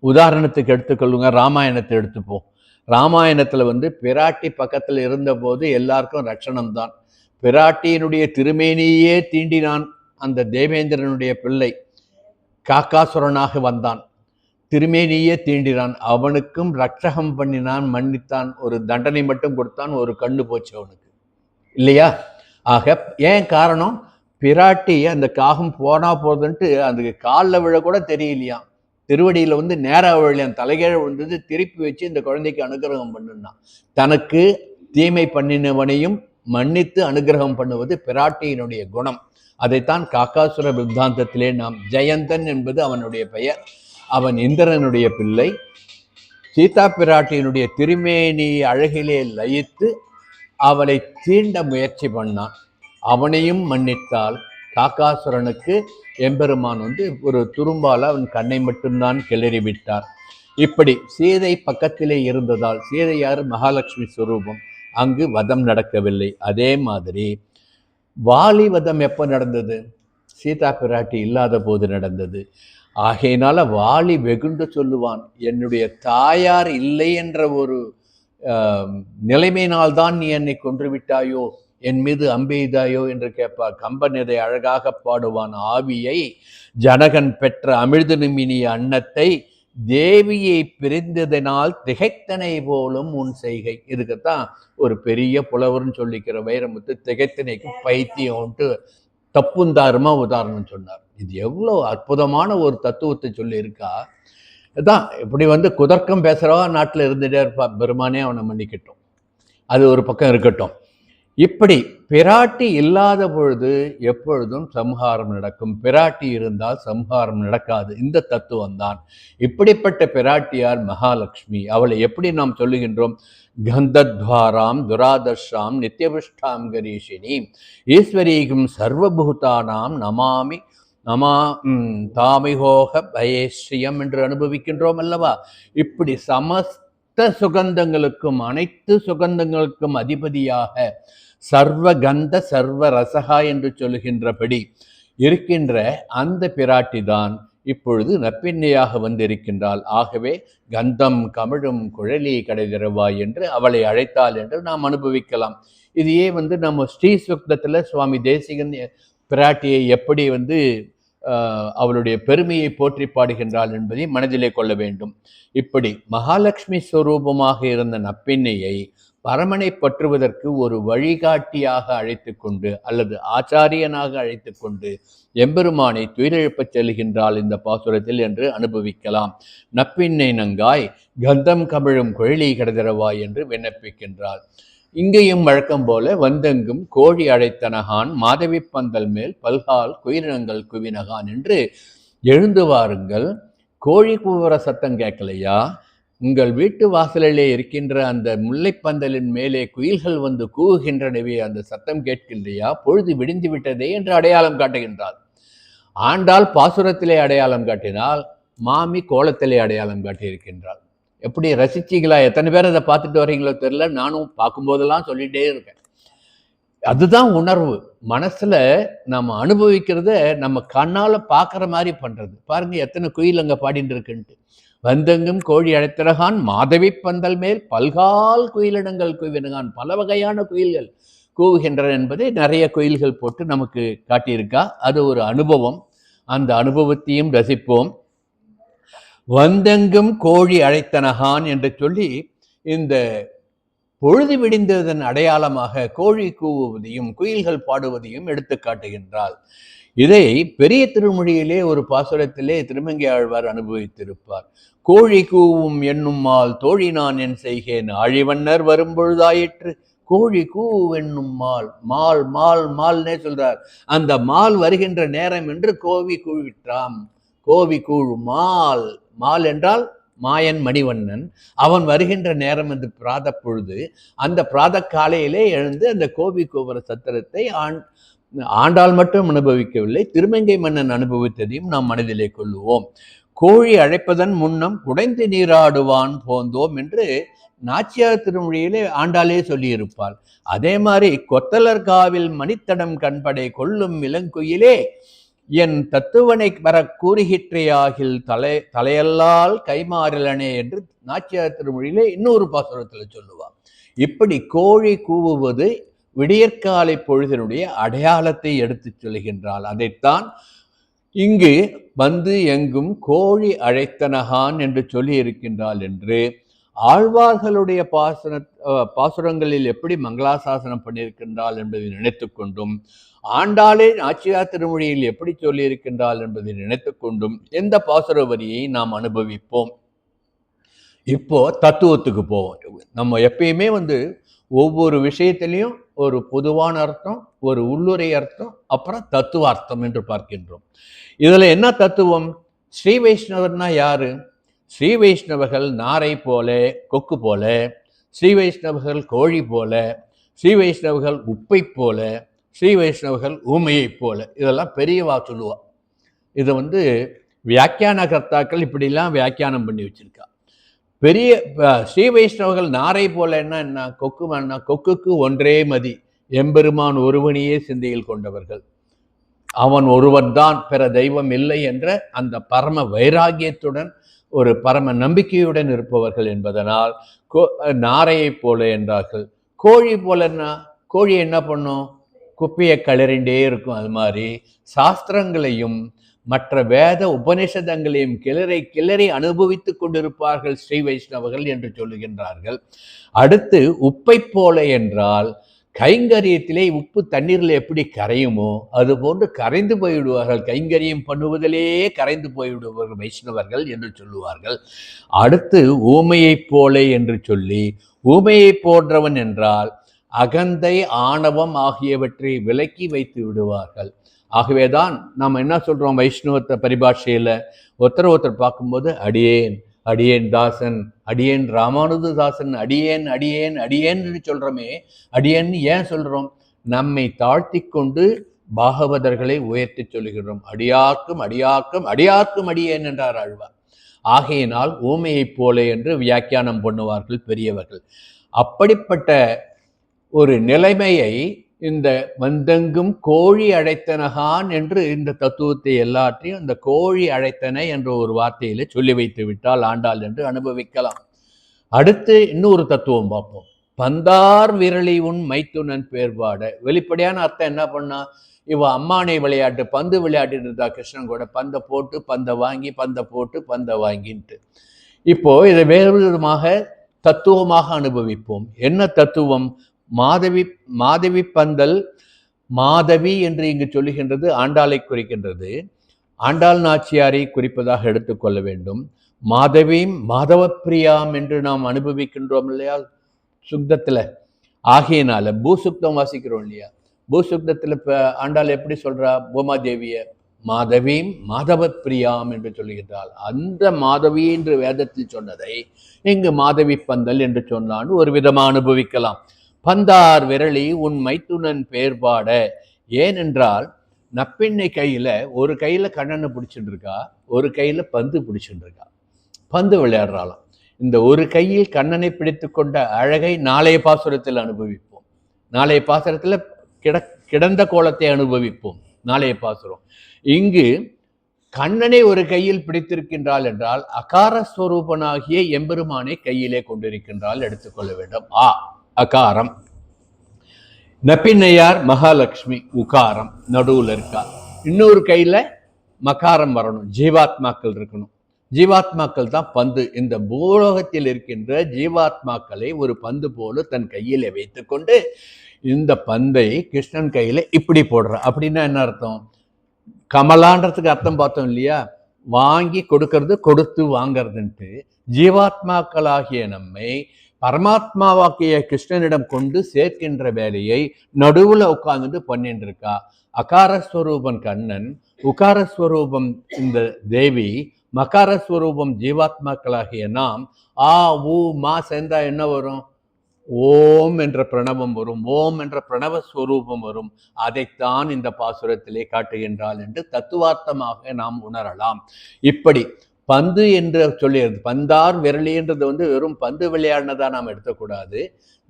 உதாரணத்துக்கு எடுத்துக்கொள்ளுங்க, ராமாயணத்தை எடுத்துப்போம். ராமாயணத்தில் பிராட்டி பக்கத்தில் இருந்தபோது எல்லாருக்கும் ரட்சணம் தான். பிராட்டியினுடைய திருமேனியே தீண்டினான் அந்த தேவேந்திரனுடைய பிள்ளை, காக்காசுரனாக வந்தான், திருமேனியே தீண்டினான். அவனுக்கும் ரட்சகம் பண்ணினான், மன்னித்தான், ஒரு தண்டனை மட்டும் கொடுத்தான், ஒரு கண்ணு போச்சு அவனுக்கு. இல்லையா? ஆக ஏன் காரணம், பிராட்டி அந்த காகம் போனா போதுன்ட்டு அதுக்கு காலில் விழ கூட தெரியலையாம். திருவடியில வந்து நேரா விழலையாம், தலைகீழ விழுந்தது. திருப்பி வச்சு இந்த குழந்தைக்கு அனுகிரகம் பண்ணுனா, தனக்கு தீமை பண்ணினவனையும் மன்னித்து அனுகிரகம் பண்ணுவது பிராட்டியினுடைய குணம். அதைத்தான் காக்காசுர வித்தாந்தத்திலே நாம், ஜெயந்தன் என்பது அவனுடைய பெயர். அவன் இந்திரனுடைய பிள்ளை. சீதா பிராட்டியினுடைய திருமேனி அழகிலே லயித்து அவளை தீண்ட முயற்சி பண்ணான். அவனையும் மன்னித்தால் காக்காசுரனுக்கு எம்பெருமான் வந்து ஒரு துரும்பால் அவன் கண்ணை மட்டும்தான் கிளறி விட்டார். இப்படி சீதை பக்கத்திலே இருந்ததால், சீதை யார்? மகாலட்சுமி ஸ்வரூபம். அங்கு வதம் நடக்கவில்லை. அதே மாதிரி வாலி வதம் எப்போ நடந்தது? சீதா பிராட்டி இல்லாத போது நடந்தது. ஆகையினால வாலி வெகுண்டு சொல்லுவான், என்னுடைய தாயார் இல்லை என்ற ஒரு நிலைமையினால்தான் நீ என்னை கொன்று விட்டாயோ, என் மீது அம்பெய்தாயோ என்று கேட்பார். கம்பன் இதை அழகாக பாடுவான். ஆவியை ஜனகன் பெற்ற அமிழ்து நிமினிய அன்னத்தை தேவியை பிரிந்ததனால் திகைத்தனை போலும் உன் செய்கை. இதுக்குத்தான் ஒரு பெரிய புலவர்னு சொல்லிக்கிற வைரமுத்து திகைத்தனைக்கு பைத்தியம்ட்டு தப்புந்தாருமா உதாரணம் சொன்னார். இது எவ்வளோ அற்புதமான ஒரு தத்துவத்தை சொல்லி இருக்கா. தான் இப்படி வந்து குதர்க்கம் பேசுகிறவா நாட்டில் இருந்துகிட்டே இருப்பா. பெருமானே அவனை மன்னிக்கட்டும். அது ஒரு பக்கம் இருக்கட்டும். இப்படி பிராட்டி இல்லாத பொழுது எப்பொழுதும் சம்ஹாரம் நடக்கும், பிராட்டி இருந்தால் சம்ஹாரம் நடக்காது. இந்த தத்துவம் தான். இப்படிப்பட்ட பிராட்டியார் மகாலட்சுமி. அவளை எப்படி நாம் சொல்லுகின்றோம்? கந்தத்வாராம் துராதர்ஷாம் நித்யபுஷ்டாம் கரீஷினி ஈஸ்வரீகும் சர்வபூதானாம் நமாமி நமா தாமிகோக பயஸ்ரீயம் என்று அனுபவிக்கின்றோம் அல்லவா? இப்படி சமஸ்த சுகந்தங்களுக்கும் அனைத்து சுகந்தங்களுக்கும் அதிபதியாக சர்வகந்த சர்வ ரசகா என்று சொல்லுகின்றபடி இருக்கின்ற அந்த பிராட்டி தான் இப்பொழுது நற்பின்னையாக வந்திருக்கின்றாள். ஆகவே கந்தம் கமிழும் குழலி கடைதிரவாய் என்று அவளை அழைத்தாள் என்று நாம் அனுபவிக்கலாம். இதையே வந்து நம்ம ஸ்ரீசுக்தத்தில் சுவாமி தேசிகன் பிராட்டியை எப்படி வந்து அவளுடைய பெருமையை போற்றி பாடுகின்றாள் என்பதை மனதிலே கொள்ள வேண்டும். இப்படி மகாலட்சுமி ஸ்வரூபமாக இருந்த நப்பின்னையை பரமனை பற்றுவதற்கு ஒரு வழிகாட்டியாக அழைத்து கொண்டு அல்லது ஆச்சாரியனாக அழைத்து கொண்டு எம்பெருமானை துயிலெழுப்பச் செல்கின்றாள் இந்த பாசுரத்தில் என்று அனுபவிக்கலாம். நப்பின்னை நங்காய் கந்தம் கமிழும் குழலி கடதிரவாய் என்று விண்ணப்பிக்கின்றாள். இங்கேயும் வழக்கம் போல வந்தெங்கும் கோழி அழைத்தனகான் மாதவி பந்தல் மேல் பல்கால் குயிலினங்கள் குவினகான் என்று எழுந்து வாருங்கள். கோழி கூவுற சத்தம் கேட்கலையா? உங்கள் வீட்டு வாசலிலே இருக்கின்ற அந்த முல்லைப்பந்தலின் மேலே குயில்கள் வந்து கூவுகின்றனவே, அந்த சத்தம் கேட்கின்றையா? பொழுது விடிந்து விட்டதே என்று அடையாளம் காட்டுகின்றாள். ஆண்டாள் பாசுரத்திலே அடையாளம் காட்டினால், மாமி கோலத்திலே அடையாளம் காட்டியிருக்கின்றாள். எப்படி ரசிச்சிங்களா? எத்தனை பேர் அதை பார்த்துட்டு வரீங்களோ தெரியல. நானும் பார்க்கும்போதெல்லாம் சொல்லிகிட்டே இருக்கேன். அதுதான் உணர்வு. மனசுல நம்ம அனுபவிக்கிறத நம்ம கண்ணால் பார்க்குற மாதிரி பண்ணுறது. பாருங்க எத்தனை குயில் அங்கே பாடிட்டு இருக்குன்ட்டு. வந்தெங்கும் கோழி அழைத்திரகான் மாதவி பந்தல் மேல் பல்கால் குயிலினங்கள் குவினகான். பல வகையான குயில்கள் கூவுகின்றன என்பதை நிறைய குயில்கள் போட்டு நமக்கு காட்டியிருக்கா. அது ஒரு அனுபவம். அந்த அனுபவத்தையும் ரசிப்போம். வந்தெங்கும் கோழி அழைத்தனகான் என்று சொல்லி இந்த பொழுது விடிந்ததன் அடையாளமாக கோழி கூவுவதையும் குயில்கள் பாடுவதையும் எடுத்து காட்டுகின்றாள். இதை பெரிய திருமொழியிலே ஒரு பாசுரத்திலே திருமங்கை ஆழ்வார் அனுபவித்திருப்பார். கோழி கூவும் என்னும்மால் தோழி நான் என் செய்கேன் ஆழிவண்ணர் வரும்பொழுதாயிற்று கோழி கூவென்னும் மால். மால் மால் மால்னே சொல்றார். அந்த மால் வருகின்ற நேரம் என்று கோவி கூவிட்டாம். கோவி கூழ் மால். மால் என்றால் மாயன் மணிவண்ணன். அவன் வருகின்ற நேரம் என்று பிராத பொழுது, அந்த பிராத காலையிலே எழுந்து அந்த கோவி கூவர சத்திரத்தை ஆண்டாள் மட்டும் அனுபவிக்கவில்லை, திருமங்கை மன்னன் அனுபவித்ததையும் நாம் மனதிலே கொள்ளுவோம். கோழி அழைப்பதன் முன்னம் குடைந்து நீராடுவான் போந்தோம் என்று நாச்சியார் திருமொழியிலே ஆண்டாளே சொல்லியிருப்பாள். அதே மாதிரி கொத்தலர்காவில் மணித்தடம் கண்படை கொள்ளும் இளங்குயிலே என் தத்துவனை வர கூறுகிற்றையாகில் தலையல்லால் கைமாறலனே என்று நாச்சியார் திருமொழியிலே இன்னொரு பாசுரத்தில் சொல்லுவார். இப்படி கோழி கூவுவது விடியற்காலை பொழுதினுடைய அடையாளத்தை எடுத்து சொல்கின்றாள். அதைத்தான் இங்கு வந்து எங்கும் கோழி அழைத்தனகான் என்று சொல்லி இருக்கின்றாள் என்று ஆழ்வார்களுடைய பாசுரங்களில் எப்படி மங்களாசாசனம் பண்ணியிருக்கின்றாள் என்பதை நினைத்து கொண்டும், ஆண்டாளே நாச்சியார் திருமொழியில் எப்படி சொல்லியிருக்கின்றாள் என்பதை நினைத்து கொண்டும் எந்த பாசுர வரியை நாம் அனுபவிப்போம். இப்போ தத்துவத்துக்கு போவோம். நம்ம எப்பயுமே ஒவ்வொரு விஷயத்திலையும் ஒரு பொதுவான அர்த்தம், ஒரு உள்ளுரை அர்த்தம், அப்புறம் தத்துவ அர்த்தம் என்று பார்க்கின்றோம். இதுல என்ன தத்துவம்? ஸ்ரீ வைஷ்ணவர்னா யாரு? ஸ்ரீ வைஷ்ணவர்கள் நாரை போல, கொக்கு போல, ஸ்ரீ வைஷ்ணவர்கள் கோழி போல, ஸ்ரீ வைஷ்ணவர்கள் உப்பை போல, ஸ்ரீ வைஷ்ணவர்கள் ஊமையை போல, இதெல்லாம் பெரியவா சொல்லுவா. இதை வியாக்கியான கர்த்தாக்கள் இப்படிலாம் வியாக்கியானம் பண்ணி வச்சிருக்கா. பெரிய ஸ்ரீ வைஷ்ணவர்கள் நாரை போலன்னா என்ன? கொக்குக்கு ஒன்றே மதி, எம்பெருமான் ஒருவனையே சிந்தையில் கொண்டவர்கள், அவன் ஒருவன் தான், பிற தெய்வம் இல்லை என்ற அந்த பரம வைராகியத்துடன் ஒரு பரம நம்பிக்கையுடன் இருப்பவர்கள் என்பதனால் நாரையை போல என்றார்கள். கோழி போலன்னா, கோழி என்ன பண்ணும்? குப்பையை கிளறிண்டே இருக்கும். அது மாதிரி சாஸ்திரங்களையும் மற்ற வேத உபனிஷதங்களையும் கிளறி அனுபவித்துக் கொண்டிருப்பார்கள் ஸ்ரீ வைஷ்ணவர்கள் என்று சொல்லுகின்றார்கள். அடுத்து உப்பை போல என்றால் கைங்கரியத்திலே உப்பு தண்ணீரில் எப்படி கரையுமோ அது போன்று கரைந்து போய்விடுவார்கள். கைங்கரியம் பண்ணுவதிலேயே கரைந்து போய்விடுவார்கள் வைஷ்ணவர்கள் என்று சொல்லுவார்கள். அடுத்து ஊமையை போல என்று சொல்லி, ஊமையை போன்றவன் என்றால் அகந்தை ஆணவம் ஆகியவற்றை விலக்கி வைத்து விடுவார்கள். ஆகவேதான் நாம் என்ன சொல்றோம் வைஷ்ணவத்தை பரிபாஷையில, ஒருத்தர் பார்க்கும்போது அடியேன் அடியேன் தாசன், அடியேன் ராமானுஜ தாசன், அடியேன் அடியேன் அடியேன்னு சொல்றோமே. அடியேன்னு ஏன் சொல்றோம்? நம்மை தாழ்த்தி கொண்டு பாகவதர்களை உயர்த்தி சொல்லுகிறோம். அடியாக்கும் அடியாக்கும் அடியாக்கும் அடியேன் என்றார் ஆழ்வார். ஆகையினால் ஊமையை போல என்று வியாக்கியானம் பண்ணுவார்கள் பெரியவர்கள். அப்படிப்பட்ட ஒரு நிலைமையை இந்த வந்தெங்கும் கோழி அழைத்தனகான் என்று இந்த தத்துவத்தை எல்லாற்றையும் இந்த கோழி அழைத்தன என்ற ஒரு வார்த்தையில சொல்லி வைத்து விட்டால் ஆண்டாள் என்று அனுபவிக்கலாம். அடுத்து இன்னொரு தத்துவம் பார்ப்போம். பந்தார் விரலி உன் மைத்துனன் பேர்பாட. வெளிப்படையான அர்த்தம் என்ன பண்ணா? இவ அம்மானை விளையாட்டு, பந்து விளையாடிட்டு இருந்தா கிருஷ்ணன் கூட, பந்தை போட்டு பந்தை வாங்கி, பந்தை போட்டு பந்தை வாங்கின்ட்டு. இப்போ இதை வேறு விதமாக தத்துவமாக அனுபவிப்போம். என்ன தத்துவம்? மாதவி பந்தல், மாதவி என்று இங்கு சொல்லுகின்றது ஆண்டாளை குறிக்கின்றது. ஆண்டாள் நாச்சியாரை குறிப்பதாக எடுத்துக்கொள்ள வேண்டும். மாதவியும் மாதவ பிரியாம் என்று நாம் அனுபவிக்கின்றோம் இல்லையா சுக்தத்துல. ஆகையினால பூசுக்தம் வாசிக்கிறோம் இல்லையா, பூசுக்தத்துல ஆண்டாள் எப்படி சொல்றா? பூமாதேவிய மாதவியும் மாதவ பிரியாம் என்று சொல்லுகின்றாள். அந்த மாதவி என்று வேதத்தில் சொன்னதை இங்கு மாதவி பந்தல் என்று சொன்னான்னு ஒரு விதமாக அனுபவிக்கலாம். பந்தார் விரலி உன் மைத்துனன் பேர்பாட. ஏனென்றால் நப்பெண்ணை கையில ஒரு கையில கண்ணனை பிடிச்சிட்டு இருக்கா, ஒரு கையில பந்து பிடிச்சிட்டு இருக்கா, பந்து விளையாடுறாளாம். இந்த ஒரு கையில் கண்ணனை பிடித்து கொண்ட அழகை நாளைய பாசுரத்தில் அனுபவிப்போம். நாளைய பாசுரத்துல கிடந்த கோலத்தை அனுபவிப்போம். நாளைய பாசுரம் இங்கு கண்ணனை ஒரு கையில் பிடித்திருக்கின்றாள் என்றால் அகாரஸ்வரூபனாகிய எம்பெருமானை கையிலே கொண்டிருக்கின்றால் எடுத்துக்கொள்ள வேண்டும். அகாரம். நப்பின்னையார் மகாலட்சுமி உகாரம் நடுவில் இருக்கா. இன்னொரு கையில மகாரம் வரணும், ஜீவாத்மாக்கள் இருக்கணும். ஜீவாத்மாக்கள் தான் பந்து. இந்த பூலோகத்தில் இருக்கின்ற ஜீவாத்மாக்களை ஒரு பந்து போல தன் கையில வைத்துக்கொண்டு இந்த பந்தை கிருஷ்ணன் கையில இப்படி போடுற. அப்படின்னா என்ன அர்த்தம்? கமலான்றதுக்கு அர்த்தம் பார்த்தோம் இல்லையா, வாங்கி கொடுக்கறது, கொடுத்து வாங்கறதுன்ட்டு. ஜீவாத்மாக்களாகிய நம்மை பரமாத்மாவாக்கிய கிருஷ்ணனிடம் கொண்டு சேர்க்கின்ற வேலையை நடுவுல உட்கார்ந்துட்டு பண்ணிட்டு இருக்கா. அகாரஸ்வரூபன் கண்ணன், உகாரஸ்வரூபம் இந்த தேவி, மகாரஸ்வரூபம் ஜீவாத்மாக்களாகிய நாம். ஊ மா சேர்ந்தா என்ன வரும்? ஓம் என்ற பிரணவம் வரும், ஓம் என்ற பிரணவஸ்வரூபம் வரும். அதைத்தான் இந்த பாசுரத்திலே காட்டுகின்றாள் என்று தத்துவார்த்தமாக நாம் உணரலாம். இப்படி பந்து என்று சொல்லிடுறது, பந்தார் விரலின்றது வெறும் பந்து விளையாடினதா நாம் எடுக்கக்கூடாது.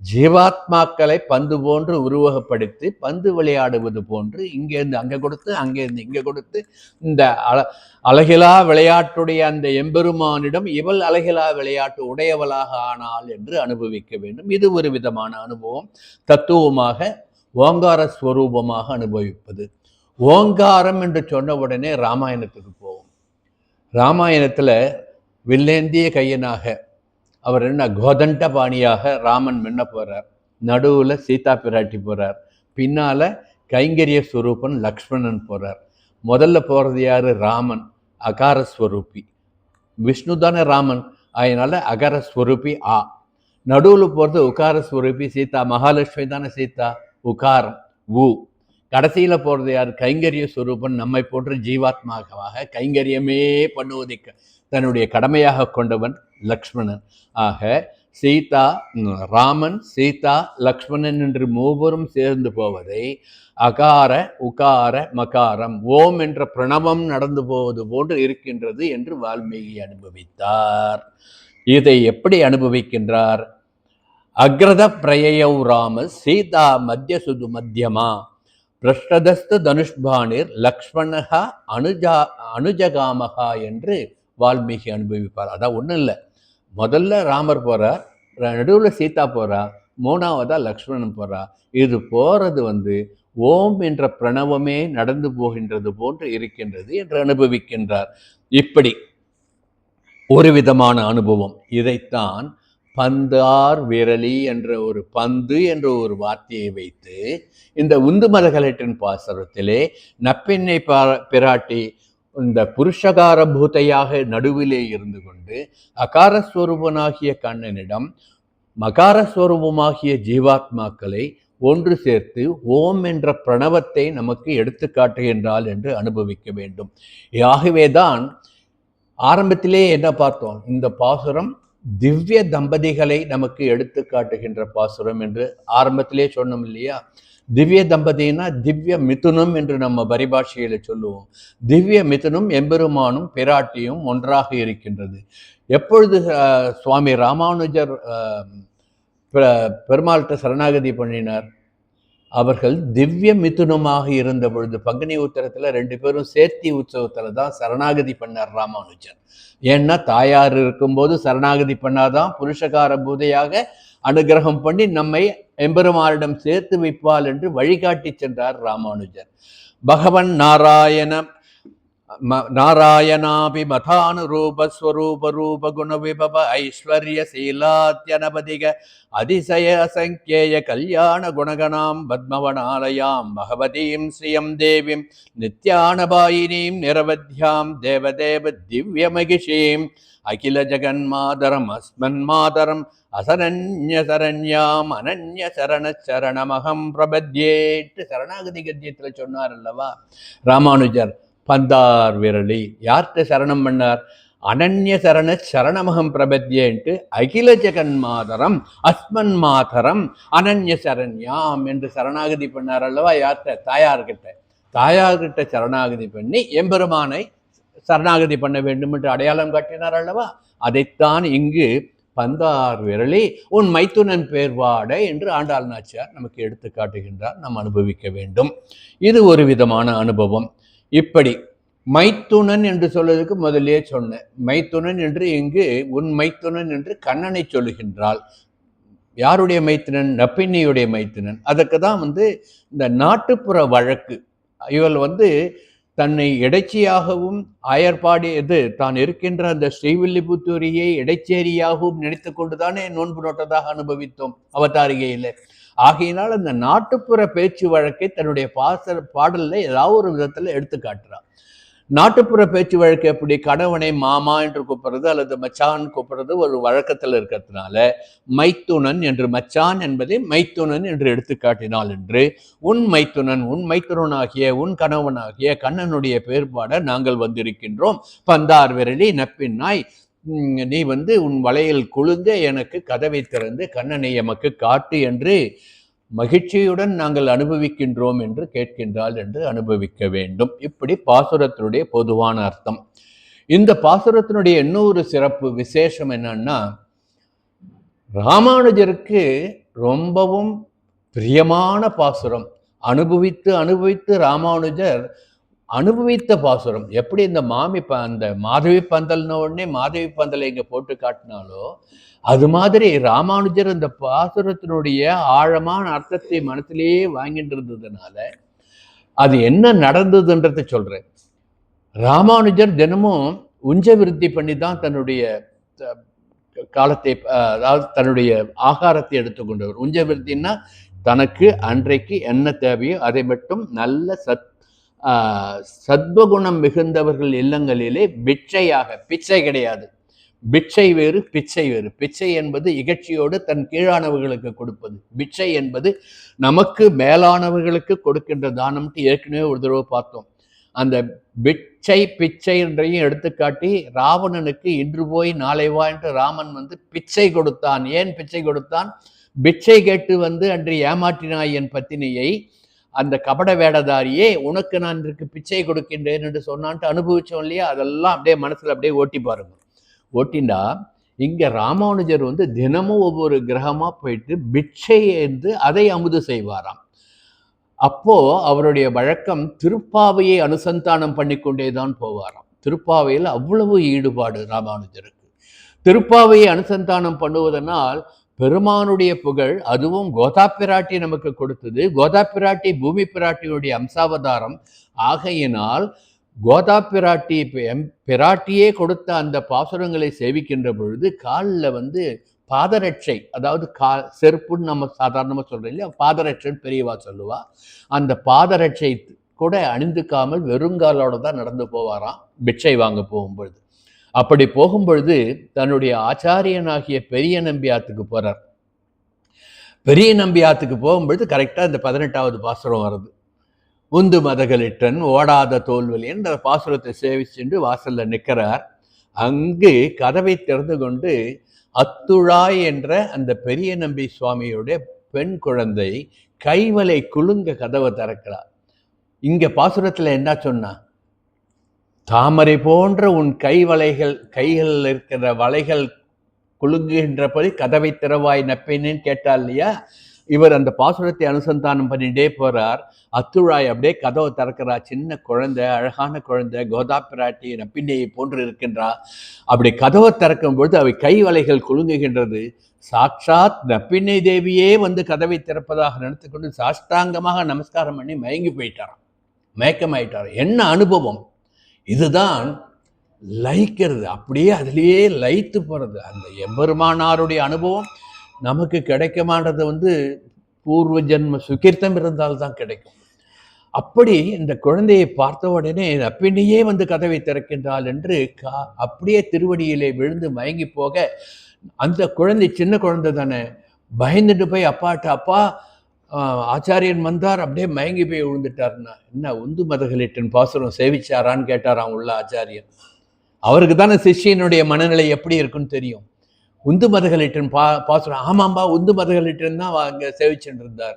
ஜீவாத்மாக்களை பந்து போன்று உருவகப்படுத்தி பந்து விளையாடுவது போன்று இங்கேருந்து அங்கே கொடுத்து, அங்கேருந்து இங்கே கொடுத்து, இந்த அழகிலா விளையாட்டுடைய அந்த எம்பெருமானிடம் இவள் அழகிலா விளையாட்டு உடையவளாக ஆனாள் என்று அனுபவிக்க வேண்டும். இது ஒரு விதமான அனுபவம். தத்துவமாக ஓங்கார ஸ்வரூபமாக அனுபவிப்பது. ஓங்காரம் என்று சொன்ன உடனே ராமாயணத்துக்கு போவோம். ராமாயணத்துல வில்லேந்திய கையனாக அவர் என்ன கோதண்ட பாணியாக ராமன் முன்ன போறார், நடுவில் சீதா பிராட்டி போறார், பின்னால கைங்கரிய ஸ்வரூபன் லக்ஷ்மணன் போறார். முதல்ல போறது யாரு? ராமன், அகாரஸ்வரூபி. விஷ்ணு தானே ராமன், அதனால அகரஸ்வரூபி ஆ. நடுவில் போகிறது உகாரஸ்வரூபி சீதா, மகாலட்சுமி தானே சீதா, உகாரம் உ. கடைசியில் போகிறது யார்? கைங்கரிய ஸ்வரூபன், நம்மை போன்ற ஜீவாத்மாவாக கைங்கரியமே பண்ணுவதை தன்னுடைய கடமையாக கொண்டவன் லக்ஷ்மணன். ஆக சீதா, ராமன், சீதா, லக்ஷ்மணன் என்று மூவரும் சேர்ந்து போவதை அகார உகார மகாரம் ஓம் என்ற பிரணவம் நடந்து போவது போன்று இருக்கின்றது என்று வால்மீகி அனுபவித்தார். இதை எப்படி அனுபவிக்கின்றார்? அக்ரத பிரயயௌ ராம சீதா மத்திய சுது மத்தியமா பிரஷ்டதஸ்து தனுஷ்பானிர் லக்ஷ்மணஹா அனுஜகாமகா என்று வால்மீகி அனுபவிப்பார். அதான் ஒன்றும் இல்லை, முதல்ல ராமர் போறார், நடுவில் சீதா போறா, மூணாவதா லக்ஷ்மணன் போறா. இது போறது ஓம் என்ற பிரணவமே நடந்து போகின்றது போன்று இருக்கின்றது என்று அனுபவிக்கின்றார். இப்படி ஒரு விதமான அனுபவம். இதைத்தான் பந்தார் விரலி என்ற ஒரு பந்து என்ற ஒரு வார்த்தையை வைத்து இந்த உந்து மதகலட்டின் பாசரத்திலே நப்பெண்ணை பிராட்டி இந்த புருஷகார பூத்தையாக நடுவிலே இருந்து கொண்டு அகாரஸ்வரூபனாகிய கண்ணனிடம் மகாரஸ்வரூபமாகிய ஜீவாத்மாக்களை ஒன்று சேர்த்து ஓம் என்ற பிரணவத்தை நமக்கு எடுத்து காட்டுகின்றாள் என்று அனுபவிக்க வேண்டும். ஆகவேதான் ஆரம்பத்திலே என்ன பார்த்தோம்? இந்த பாசுரம் திவ்ய தம்பதிகளை நமக்கு எடுத்து காட்டுகின்ற பாசுரம் என்று ஆரம்பத்திலே சொன்னோம் இல்லையா? திவ்ய தம்பதினா திவ்ய மிதுனம் என்று நம்ம பரிபாஷையில சொல்லுவோம். திவ்ய மிதுனம் எம்பெருமானும் பிராட்டியும் ஒன்றாக இருக்கின்றது. எப்பொழுது சுவாமி ராமானுஜர் பெருமாள்கிட்ட சரணாகதி பண்ணினார்? அவர்கள் திவ்ய மிதுனமாக இருந்த பொழுது பங்குனி உத்தரத்துல 2 பேரும் சேர்த்தி உற்சவத்துல தான் சரணாகதி பண்ணார் ராமானுஜர். ஏன்னா தாயார் இருக்கும்போது சரணாகதி பண்ணாதான் புருஷகார பூதையாக அனுகிரகம் பண்ணி நம்மை எம்பெருமானிடம் சேர்த்து வைப்பாள் என்று வழிகாட்டி சென்றார் ராமானுஜர். பகவன் நாராயணாபி மதானுரூபஸ்வரூப ரூப குண விபவ ஐஸ்வர்ய சீலாத்யனபதிக அதிசய அசங்கேய கல்யாண குணகணாம் பத்மவனாலயாம் பகவதீம் ஸ்ரீயம் தேவீம் நித்யானபாயினீம் நிரவத்யாம் தேவதேவ திவ்ய மகிஷீம் அகில ஜகன்மாதரம் அஸ்மன்மாதரம் அசரண்ய சரண்யாம் அனன்ய சரண சரணமகம் பிரபத்யேட்டு சரணாகதி கத்தியத்துல சொன்னார் அல்லவா ராமானுஜர். பந்தார் விரலி யார்கிட்ட சரணம் பண்ணார்? அனன்ய சரண சரணமகம் பிரபத்யேன்ட்டு அகில ஜெகன்மாதரம் அஸ்மன் மாதரம் அனன்ய சரண்யாம் என்று சரணாகதி பண்ணார் அல்லவா? யார்கிட்ட? தாயார்கிட்ட. தாயார்கிட்ட சரணாகதி பண்ணி எம்பெருமானை சரணாகதி பண்ண வேண்டும் என்று அடையாளம் காட்டினார் அல்லவா? அதைத்தான் இங்கு பந்தார் விரலி உன் மைத்துனன் பேர்வாட என்று ஆண்டாள் நாச்சியார் நமக்கு எடுத்து காட்டுகின்றார். நாம் அனுபவிக்க வேண்டும். இது ஒரு விதமான அனுபவம். இப்படி மைத்துனன் என்று சொல்வதற்கு முதலே சொன்னேன். மைத்துனன் என்று இங்கு உன் மைத்துனன் என்று கண்ணனை சொல்லுகின்றாள். யாருடைய மைத்துனன்? நப்பின்னியுடைய மைத்துனன். அதற்கு தான் இந்த நாட்டுப்புற வழக்கு. இவள் தன்னை இடைச்சியாகவும் ஆயர்பாடி தான் இருக்கின்ற அந்த ஸ்ரீவில்லிபுத்தூரியை இடைச்சேரியாகவும் நினைத்து கொண்டுதானே நோன்பு நோட்டதாக அனுபவித்தோம் அவதாரிகையில். ஆகையினால் அந்த நாட்டுப்புற பேச்சு வழக்கை தன்னுடைய பாடல்ல ஏதாவது ஒரு விதத்துல எடுத்து காட்டுறான். நாட்டுப்புற பேச்சு வழக்கு எப்படி? கணவனை மாமா என்று கூப்பிடுறது அல்லது மச்சான் கூப்பிடுறது ஒரு வழக்கத்தில் இருக்கிறதுனால மைத்துனன் என்று, மச்சான் என்பதை மைத்துனன் என்று எடுத்து காட்டினாள் என்று உன் மைத்துனனாகிய உன் கணவனாகிய கண்ணனுடைய பேர்பாட நாங்கள் வந்திருக்கின்றோம். பந்தார் விரலி நப்பின்னாய் நீ உன் வலையில் குழுந்த எனக்கு கதவை திறந்து கண்ணனை எமக்கு காட்டு என்று மகிழ்ச்சியுடன் நாங்கள் அனுபவிக்கின்றோம் என்று கேட்கின்றாள் என்று அனுபவிக்க வேண்டும். இப்படி பாசுரத்தினுடைய பொதுவான அர்த்தம். இந்த பாசுரத்தினுடைய இன்னொரு சிறப்பு விசேஷம் என்னன்னா, ராமானுஜருக்கு ரொம்பவும் பிரியமான பாசுரம். அனுபவித்து ராமானுஜர் அனுபவித்த பாசுரம். எப்படி இந்த அந்த மாதவி பந்தல்ன உடனே மாதவி பந்தலை இங்க போட்டு காட்டினாலோ அது மாதிரி ராமானுஜர் இந்த பாசுரத்தினுடைய ஆழமான அர்த்தத்தை மனத்திலேயே வாங்கிட்டு இருந்ததுனால அது என்ன நடந்ததுன்றதை சொல்றேன். ராமானுஜர் தினமும் உஞ்ச விருத்தி பண்ணி தான் தன்னுடைய காலத்தை அதாவது தன்னுடைய ஆகாரத்தை எடுத்துக்கொண்டவர். உஞ்சவிருத்தின்னா தனக்கு அன்றைக்கு என்ன தேவையோ அதை மட்டும் நல்ல சத்வகுணம் மிகுந்தவர்கள் இல்லங்களிலே பிட்சையாக, பிச்சை கிடையாது, பிட்சை வேறு பிச்சை வேறு. பிச்சை என்பது இகழ்ச்சியோடு தன் கீழானவர்களுக்கு கொடுப்பது. பிட்சை என்பது நமக்கு மேலானவர்களுக்கு கொடுக்கின்ற தானம்ட்டு ஏற்கனவே ஒரு தடவை பார்த்தோம். அந்த பிட்சை பிச்சை என்றையும் எடுத்துக்காட்டி ராவணனுக்கு இன்று போய் நாளை வா என்று ராமன் வந்து பிச்சை கொடுத்தான். ஏன் பிச்சை கொடுத்தான்? பிட்சை கேட்டு வந்து அன்று ஏமாற்றினாய் என் பத்தினியை, அந்த கபட வேடதாரியே உனக்கு நான் இருக்கு பிச்சை கொடுக்கின்றேன் என்று சொன்னான்ட்டு அனுபவிச்சோம் இல்லையா? அதெல்லாம் அப்படியே மனசுல அப்படியே ஓட்டி பாருங்க. ஓட்டினா இங்க ராமானுஜர் வந்து தினமும் ஒவ்வொரு கிரகமா போயிட்டு பிட்சை என்று அதை அமுது செய்வாராம். அப்போ அவருடைய வழக்கம் திருப்பாவையை அனுசந்தானம் பண்ணிக்கொண்டேதான் போவாராம். திருப்பாவையில் அவ்வளவு ஈடுபாடு ராமானுஜருக்கு. திருப்பாவையை அனுசந்தானம் பண்ணுவதனால் பெருமானுடைய புகழ், அதுவும் கோதா பிராட்டி நமக்கு கொடுத்தது. கோதா பிராட்டி பூமி பிராட்டியுடைய அம்சாவதாரம் ஆகையினால் கோதா பிராட்டி பிராட்டியே கொடுத்த அந்த பாசுரங்களை சேவிக்கின்ற பொழுது காலில் வந்து பாதரட்சை, அதாவது செருப்புன்னு நம்ம சாதாரணமாக சொல்கிறோம் இல்லையா, பாதரட்சைன்னு பெரியவா சொல்லுவா. அந்த பாதரட்சை கூட அணிந்துக்காமல் வெறுங்காலோட தான் நடந்து போவாராம் பிட்சை வாங்க போகும்பொழுது. அப்படி போகும்பொழுது தன்னுடைய ஆச்சாரியனாகிய பெரிய நம்பியாத்துக்கு போகிறார். பெரிய நம்பியாத்துக்கு போகும்பொழுது கரெக்டாக இந்த 18வது பாசுரம் வருது. உந்து மதகளிட்டன் ஓடாத தோல்வலி என்ற பாசுரத்தை சேவிச்சுட்டு வாசல்ல நிற்கிறார். அங்கு கதவை திறந்து கொண்டு அத்துழாய் என்ற அந்த பெரிய நம்பி சுவாமியுடைய பெண் குழந்தை கைவலை குலுங்க கதவை திறக்கிறார். இங்க பாசுரத்துல என்ன சொன்னா, தாமரை போன்ற உன் கைகள் இருக்கிற வலைகள் குலுங்குகின்றபடி கதவை திறவாய் நப்பேனேன்னு கேட்டா இல்லையா? இவர் அந்த பாசுரத்தை அனுசந்தானம் பண்ணிட்டே போறார். அத்துழாய் அப்படியே கதவை திறக்கிறா. சின்ன குழந்தை, அழகான குழந்தை, கோதா பிராட்டி நப்பிண்ணையை போன்று இருக்கின்றா. அப்படி கதவை திறக்கும் பொழுது அவை கை வலைகள் குலுங்குகின்றது. சாட்சாத் நப்பிண்ணை தேவியே வந்து கதவை திறப்பதாக நினைத்து கொண்டு சாஷ்டாங்கமாக நமஸ்காரம் பண்ணி மயங்கி போயிட்டாராம், மயக்கமாயிட்டார். என்ன அனுபவம்! இதுதான் லயிக்கிறது, அப்படியே அதிலேயே லயித்து போறது. அந்த எம்பெருமானாருடைய அனுபவம் நமக்கு கிடைக்குமான்றது வந்து பூர்வ ஜென்ம சுகீர்த்தம் இருந்தால்தான் கிடைக்கும். அப்படி இந்த குழந்தையை பார்த்த உடனே நப்பிண்ணையே வந்து கதவை திறக்கின்றாள் என்று அப்படியே திருவடியிலே விழுந்து மயங்கி போக, அந்த குழந்தை சின்ன குழந்தை தானே, பயந்துட்டு போய் அப்பாட்ட, அப்பா ஆச்சாரியன் வந்தார், அப்படியே மயங்கி போய் விழுந்துட்டார்னா. என்ன உந்து மதகளிட்டன் பாசுரம் சேவிச்சாரான்னு கேட்டாராம் உள்ள ஆச்சாரியன். அவருக்கு தானே சிஷ்யனுடைய மனநிலை எப்படி இருக்குன்னு தெரியும். உந்து மதகளிட்டன் பாசுரம், ஆமாம்பா உந்து மதகளிட்டன் தான் அங்கே சேவிச்சுட்டு இருந்தார்.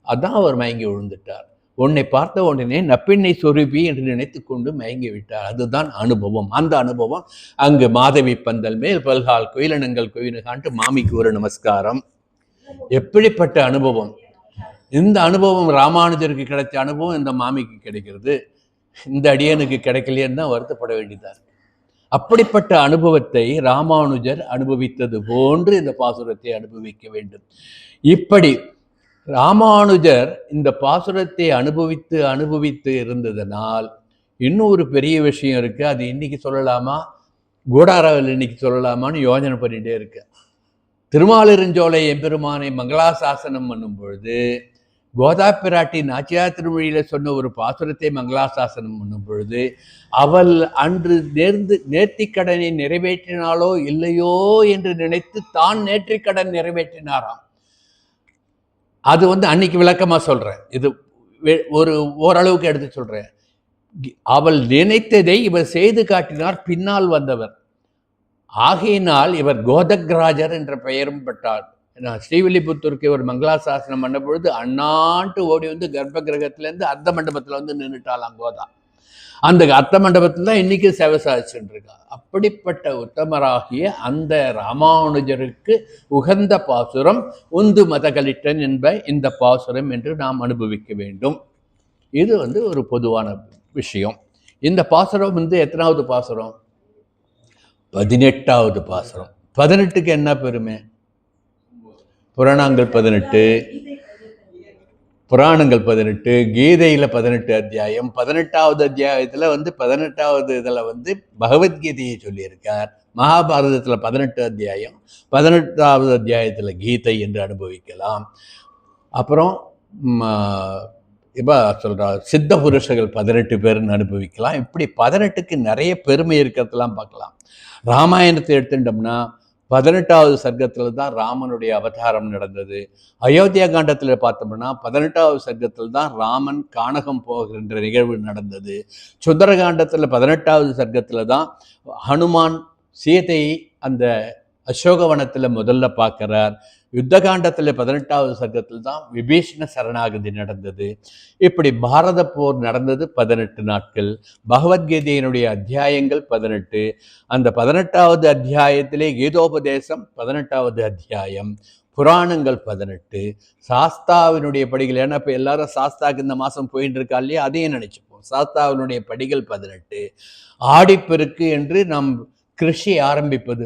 அதான் அவர் மயங்கி விழுந்துட்டார். உன்னை பார்த்த உடனே நப்பிண்ணை சொருபி என்று நினைத்து கொண்டு மயங்கி விட்டார். அதுதான் அனுபவம். அந்த அனுபவம் அங்கு மாதவி பந்தல் மேல் பல்கால் கோயிலனங்கள் கோயிலுகான்ட்டு மாமிக்கு ஒரு நமஸ்காரம். எப்படிப்பட்ட அனுபவம்! இந்த அனுபவம் ராமானுஜருக்கு கிடைச்ச அனுபவம் இந்த மாமிக்கு கிடைக்கிறது, இந்த அடியனுக்கு கிடைக்கலையேன்னு தான் வருத்தப்பட வேண்டியதார். அப்படிப்பட்ட அனுபவத்தை ராமானுஜர் அனுபவித்தது போன்று இந்த பாசுரத்தை அனுபவிக்க வேண்டும். இப்படி ராமானுஜர் இந்த பாசுரத்தை அனுபவித்து இருந்ததனால் இன்னொரு பெரிய விஷயம் இருக்கு. அது இன்னைக்கு சொல்லலாமா, கூடாராவில் இன்னைக்கு சொல்லலாமான்னு யோசனை பண்ணிட்டே இருக்கு. திருமாலிருஞ்சோலை எம்பெருமானை மங்களாசாசனம் பண்ணும் பொழுது கோதா பிராட்டி நாச்சியார் திருமொழியில சொன்ன ஒரு பாசுரத்தை மங்களாசாசனம் பண்ணும் பொழுது அவள் அன்று நேர்த்திக்கடனை நிறைவேற்றினாலோ இல்லையோ என்று நினைத்து தான் நேர்த்திக்கடன் நிறைவேற்றினாராம். அது வந்து அன்னைக்கு விளக்கமா சொல்றேன், இது ஓரளவுக்கு எடுத்து சொல்றேன். அவள் நினைத்ததை இவர் செய்து காட்டினார், பின்னால் வந்தவர். ஆகையினால் இவர் கோதக்ராஜர் என்ற பெயரும் பெற்றார். ஸ்ரீவில்லிபுத்தூருக்கு இவர் மங்களாசாசனம் பண்ண பொழுது அண்ணான்ட்டு ஓடி வந்து கர்ப்ப கிரகத்திலேருந்து அர்த்த மண்டபத்தில் வந்து நின்றுட்டாலாம் கோதா. அந்த அர்த்த மண்டபத்தில் தான் இன்னைக்கு சேவை சாதிச்சுட்டு இருக்கா. அப்படிப்பட்ட உத்தமராகிய அந்த ராமானுஜருக்கு உகந்த பாசுரம் உந்து மதகளிட்டன் என்ப இந்த பாசுரம் என்று நாம் அனுபவிக்க வேண்டும். இது வந்து ஒரு பொதுவான விஷயம். இந்த பாசுரம் வந்து எத்தனாவது பாசுரம்? 18வது பாசுரம். 18க்கு என்ன பெருமை? புராணங்கள் 18, கீதையில் 18 அத்தியாயம். 18வது அத்தியாயத்தில் வந்து 18வது இதில் வந்து பகவத்கீதையை சொல்லியிருக்கார். மகாபாரதத்தில் 18 அத்தியாயம், 18வது அத்தியாயத்தில் கீதை என்று அனுபவிக்கலாம். அப்புறம் இப்போ சொல்கிறா சித்த புருஷர்கள் 18 பேர்னு அனுபவிக்கலாம். இப்படி 18க்கு நிறைய பெருமை இருக்கிறதெல்லாம் பார்க்கலாம். ராமாயணத்தை எடுத்துட்டோம்னா 18வது சர்க்கத்தில் தான் ராமனுடைய அவதாரம் நடந்தது. அயோத்தியா காண்டத்தில் பார்த்தோம்னா 18வது சர்க்கத்தில் தான் ராமன் கானகம் போகின்ற நிகழ்வு நடந்தது. சுந்தரகாண்டத்தில் 18வது சர்க்கத்தில் தான் ஹனுமான் சீதையை அந்த அசோகவனத்தில் முதல்ல பார்க்கிறார். யுத்த காண்டத்தில் 18வது சர்க்கத்தில் தான் விபீஷண சரணாகதி நடந்தது. இப்படி பாரத போர் நடந்தது 18 நாட்கள். பகவத்கீதையினுடைய அத்தியாயங்கள் 18. அந்த 18வது அத்தியாயத்திலே கீதோபதேசம் 18வது அத்தியாயம், புராணங்கள் 18, சாஸ்தாவினுடைய படிகள். ஏன்னா இப்போ எல்லாரும் சாஸ்தாவுக்கு இந்த மாதம் போயிட்டு இருக்கா இல்லையா, அதையும் நினைச்சுப்போம். சாஸ்தாவினுடைய படிகள் 18. ஆடிப்பெருக்கு என்று நாம் கிருஷி ஆரம்பிப்பது,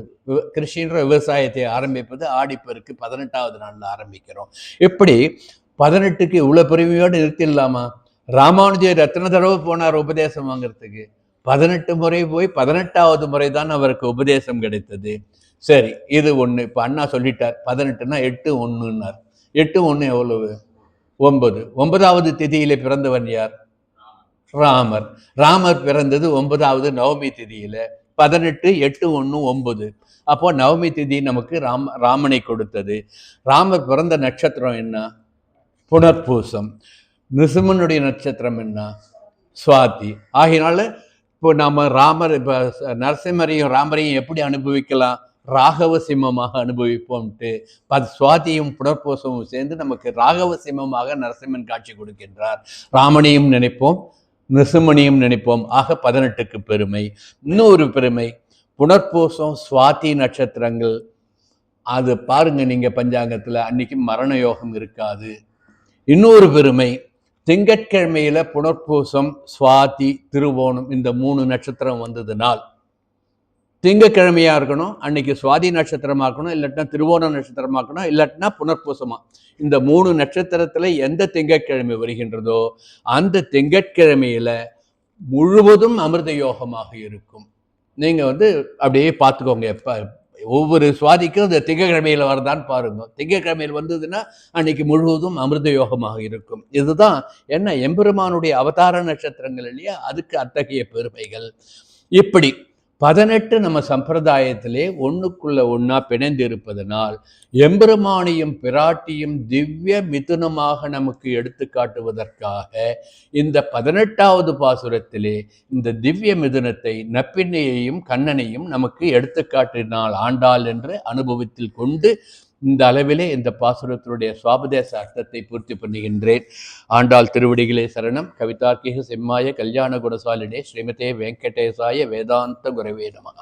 கிருஷின்ற விவசாயத்தை ஆரம்பிப்பது ஆடிப்பெருக்கு 18வது நாளில் ஆரம்பிக்கிறோம். இப்படி 18க்கு இவ்வளோ பெருமையோடு நிறுத்திடலாமா? ராமானுஜர் எத்தனை தடவை போனார் உபதேசம் வாங்கிறதுக்கு? 18 முறை போய் 18வது முறை தான் அவருக்கு உபதேசம் கிடைத்தது. சரி, இது ஒன்று. இப்போ அண்ணா சொல்லிட்டார் 18னா 8 1ன்னார். 8 1 எவ்வளவு? 9. 9வது திதியில பிறந்தவன் யார்? ராமர். ராமர் பிறந்தது 9வது நவமி திதியில. 18 8 1 9. அப்போ நவமி திதி நமக்கு ராமனை கொடுத்தது. ராமர் பிறந்த நட்சத்திரம் என்ன? புனர்பூசம். நிருசிம்மனுடைய நட்சத்திரம் என்ன? சுவாதி. ஆகினால இப்போ நம்ம இப்போ நரசிம்மரையும் ராமரையும் எப்படி அனுபவிக்கலாம்? ராகவ சிம்மமாக அனுபவிப்போம்ட்டு சுவாதியும் புனர்பூசமும் சேர்ந்து நமக்கு ராகவ சிம்மமாக நரசிம்மன் காட்சி கொடுக்கின்றார். ராமனையும் நினைப்போம், நிருசிம்மனையும் நினைப்போம். ஆக 18க்கு பெருமை. இன்னொரு பெருமை, புனர்பூசம் சுவாதி நட்சத்திரங்கள். அது பாருங்க நீங்க பஞ்சாங்கத்துல அன்னைக்கு மரண யோகம் இருக்காது. இன்னொரு பெருமை, திங்கட்கிழமையில புனர்பூசம் சுவாதி திருவோணம் இந்த 3 நட்சத்திரம் வந்ததுனால் திங்கக்கிழமையா இருக்கணும், அன்னைக்கு சுவாதி நட்சத்திரமா இருக்கணும், இல்லாட்டினா திருவோண நட்சத்திரமா இருக்கணும், இல்லாட்டினா புனர்பூசமா. இந்த 3 நட்சத்திரத்துல எந்த திங்கட்கிழமை வருகின்றதோ அந்த திங்கட்கிழமையில முழுவதும் அமிர்த யோகமாக இருக்கும். நீங்க அப்படியே பார்த்துக்கோங்க. எப்ப ஒவ்வொரு சுவாதிக்கும் இந்த திங்கக்கிழமையில வரதான்னு பாருங்க. திங்கக்கிழமையில் வந்ததுன்னா அன்னைக்கு முழுவதும் அமிர்த யோகமாக இருக்கும். இதுதான் என்ன, எம்பெருமானுடைய அவதார நட்சத்திரங்கள் இல்லையா, அதுக்கு அத்தகைய பெருமைகள். இப்படி 18 நம்ம சம்பிரதாயத்திலே ஒன்றுக்குள்ள ஒன்றா பிணைந்து இருப்பதனால் எம்பெருமானையும் பிராட்டியும் திவ்ய மிதுனமாக நமக்கு எடுத்து காட்டுவதற்காக இந்த 18வது பாசுரத்திலே இந்த திவ்ய மிதுனத்தை நப்பின்னையையும் கண்ணனையும் நமக்கு எடுத்து காட்டினால் ஆண்டாள் என்று அனுபவத்தில் கொண்டு இந்த அளவிலே இந்த பாசுரத்தினுடைய சுவாபதேச அர்த்தத்தை பூர்த்தி பண்ணுகின்றேன். ஆண்டாள் திருவடிகளே சரணம். கவிதார்க்கிக சிம்மாய கல்யாண குணசாலினே ஸ்ரீமதே வெங்கடேசாய வேதாந்த குரவே நமஹ.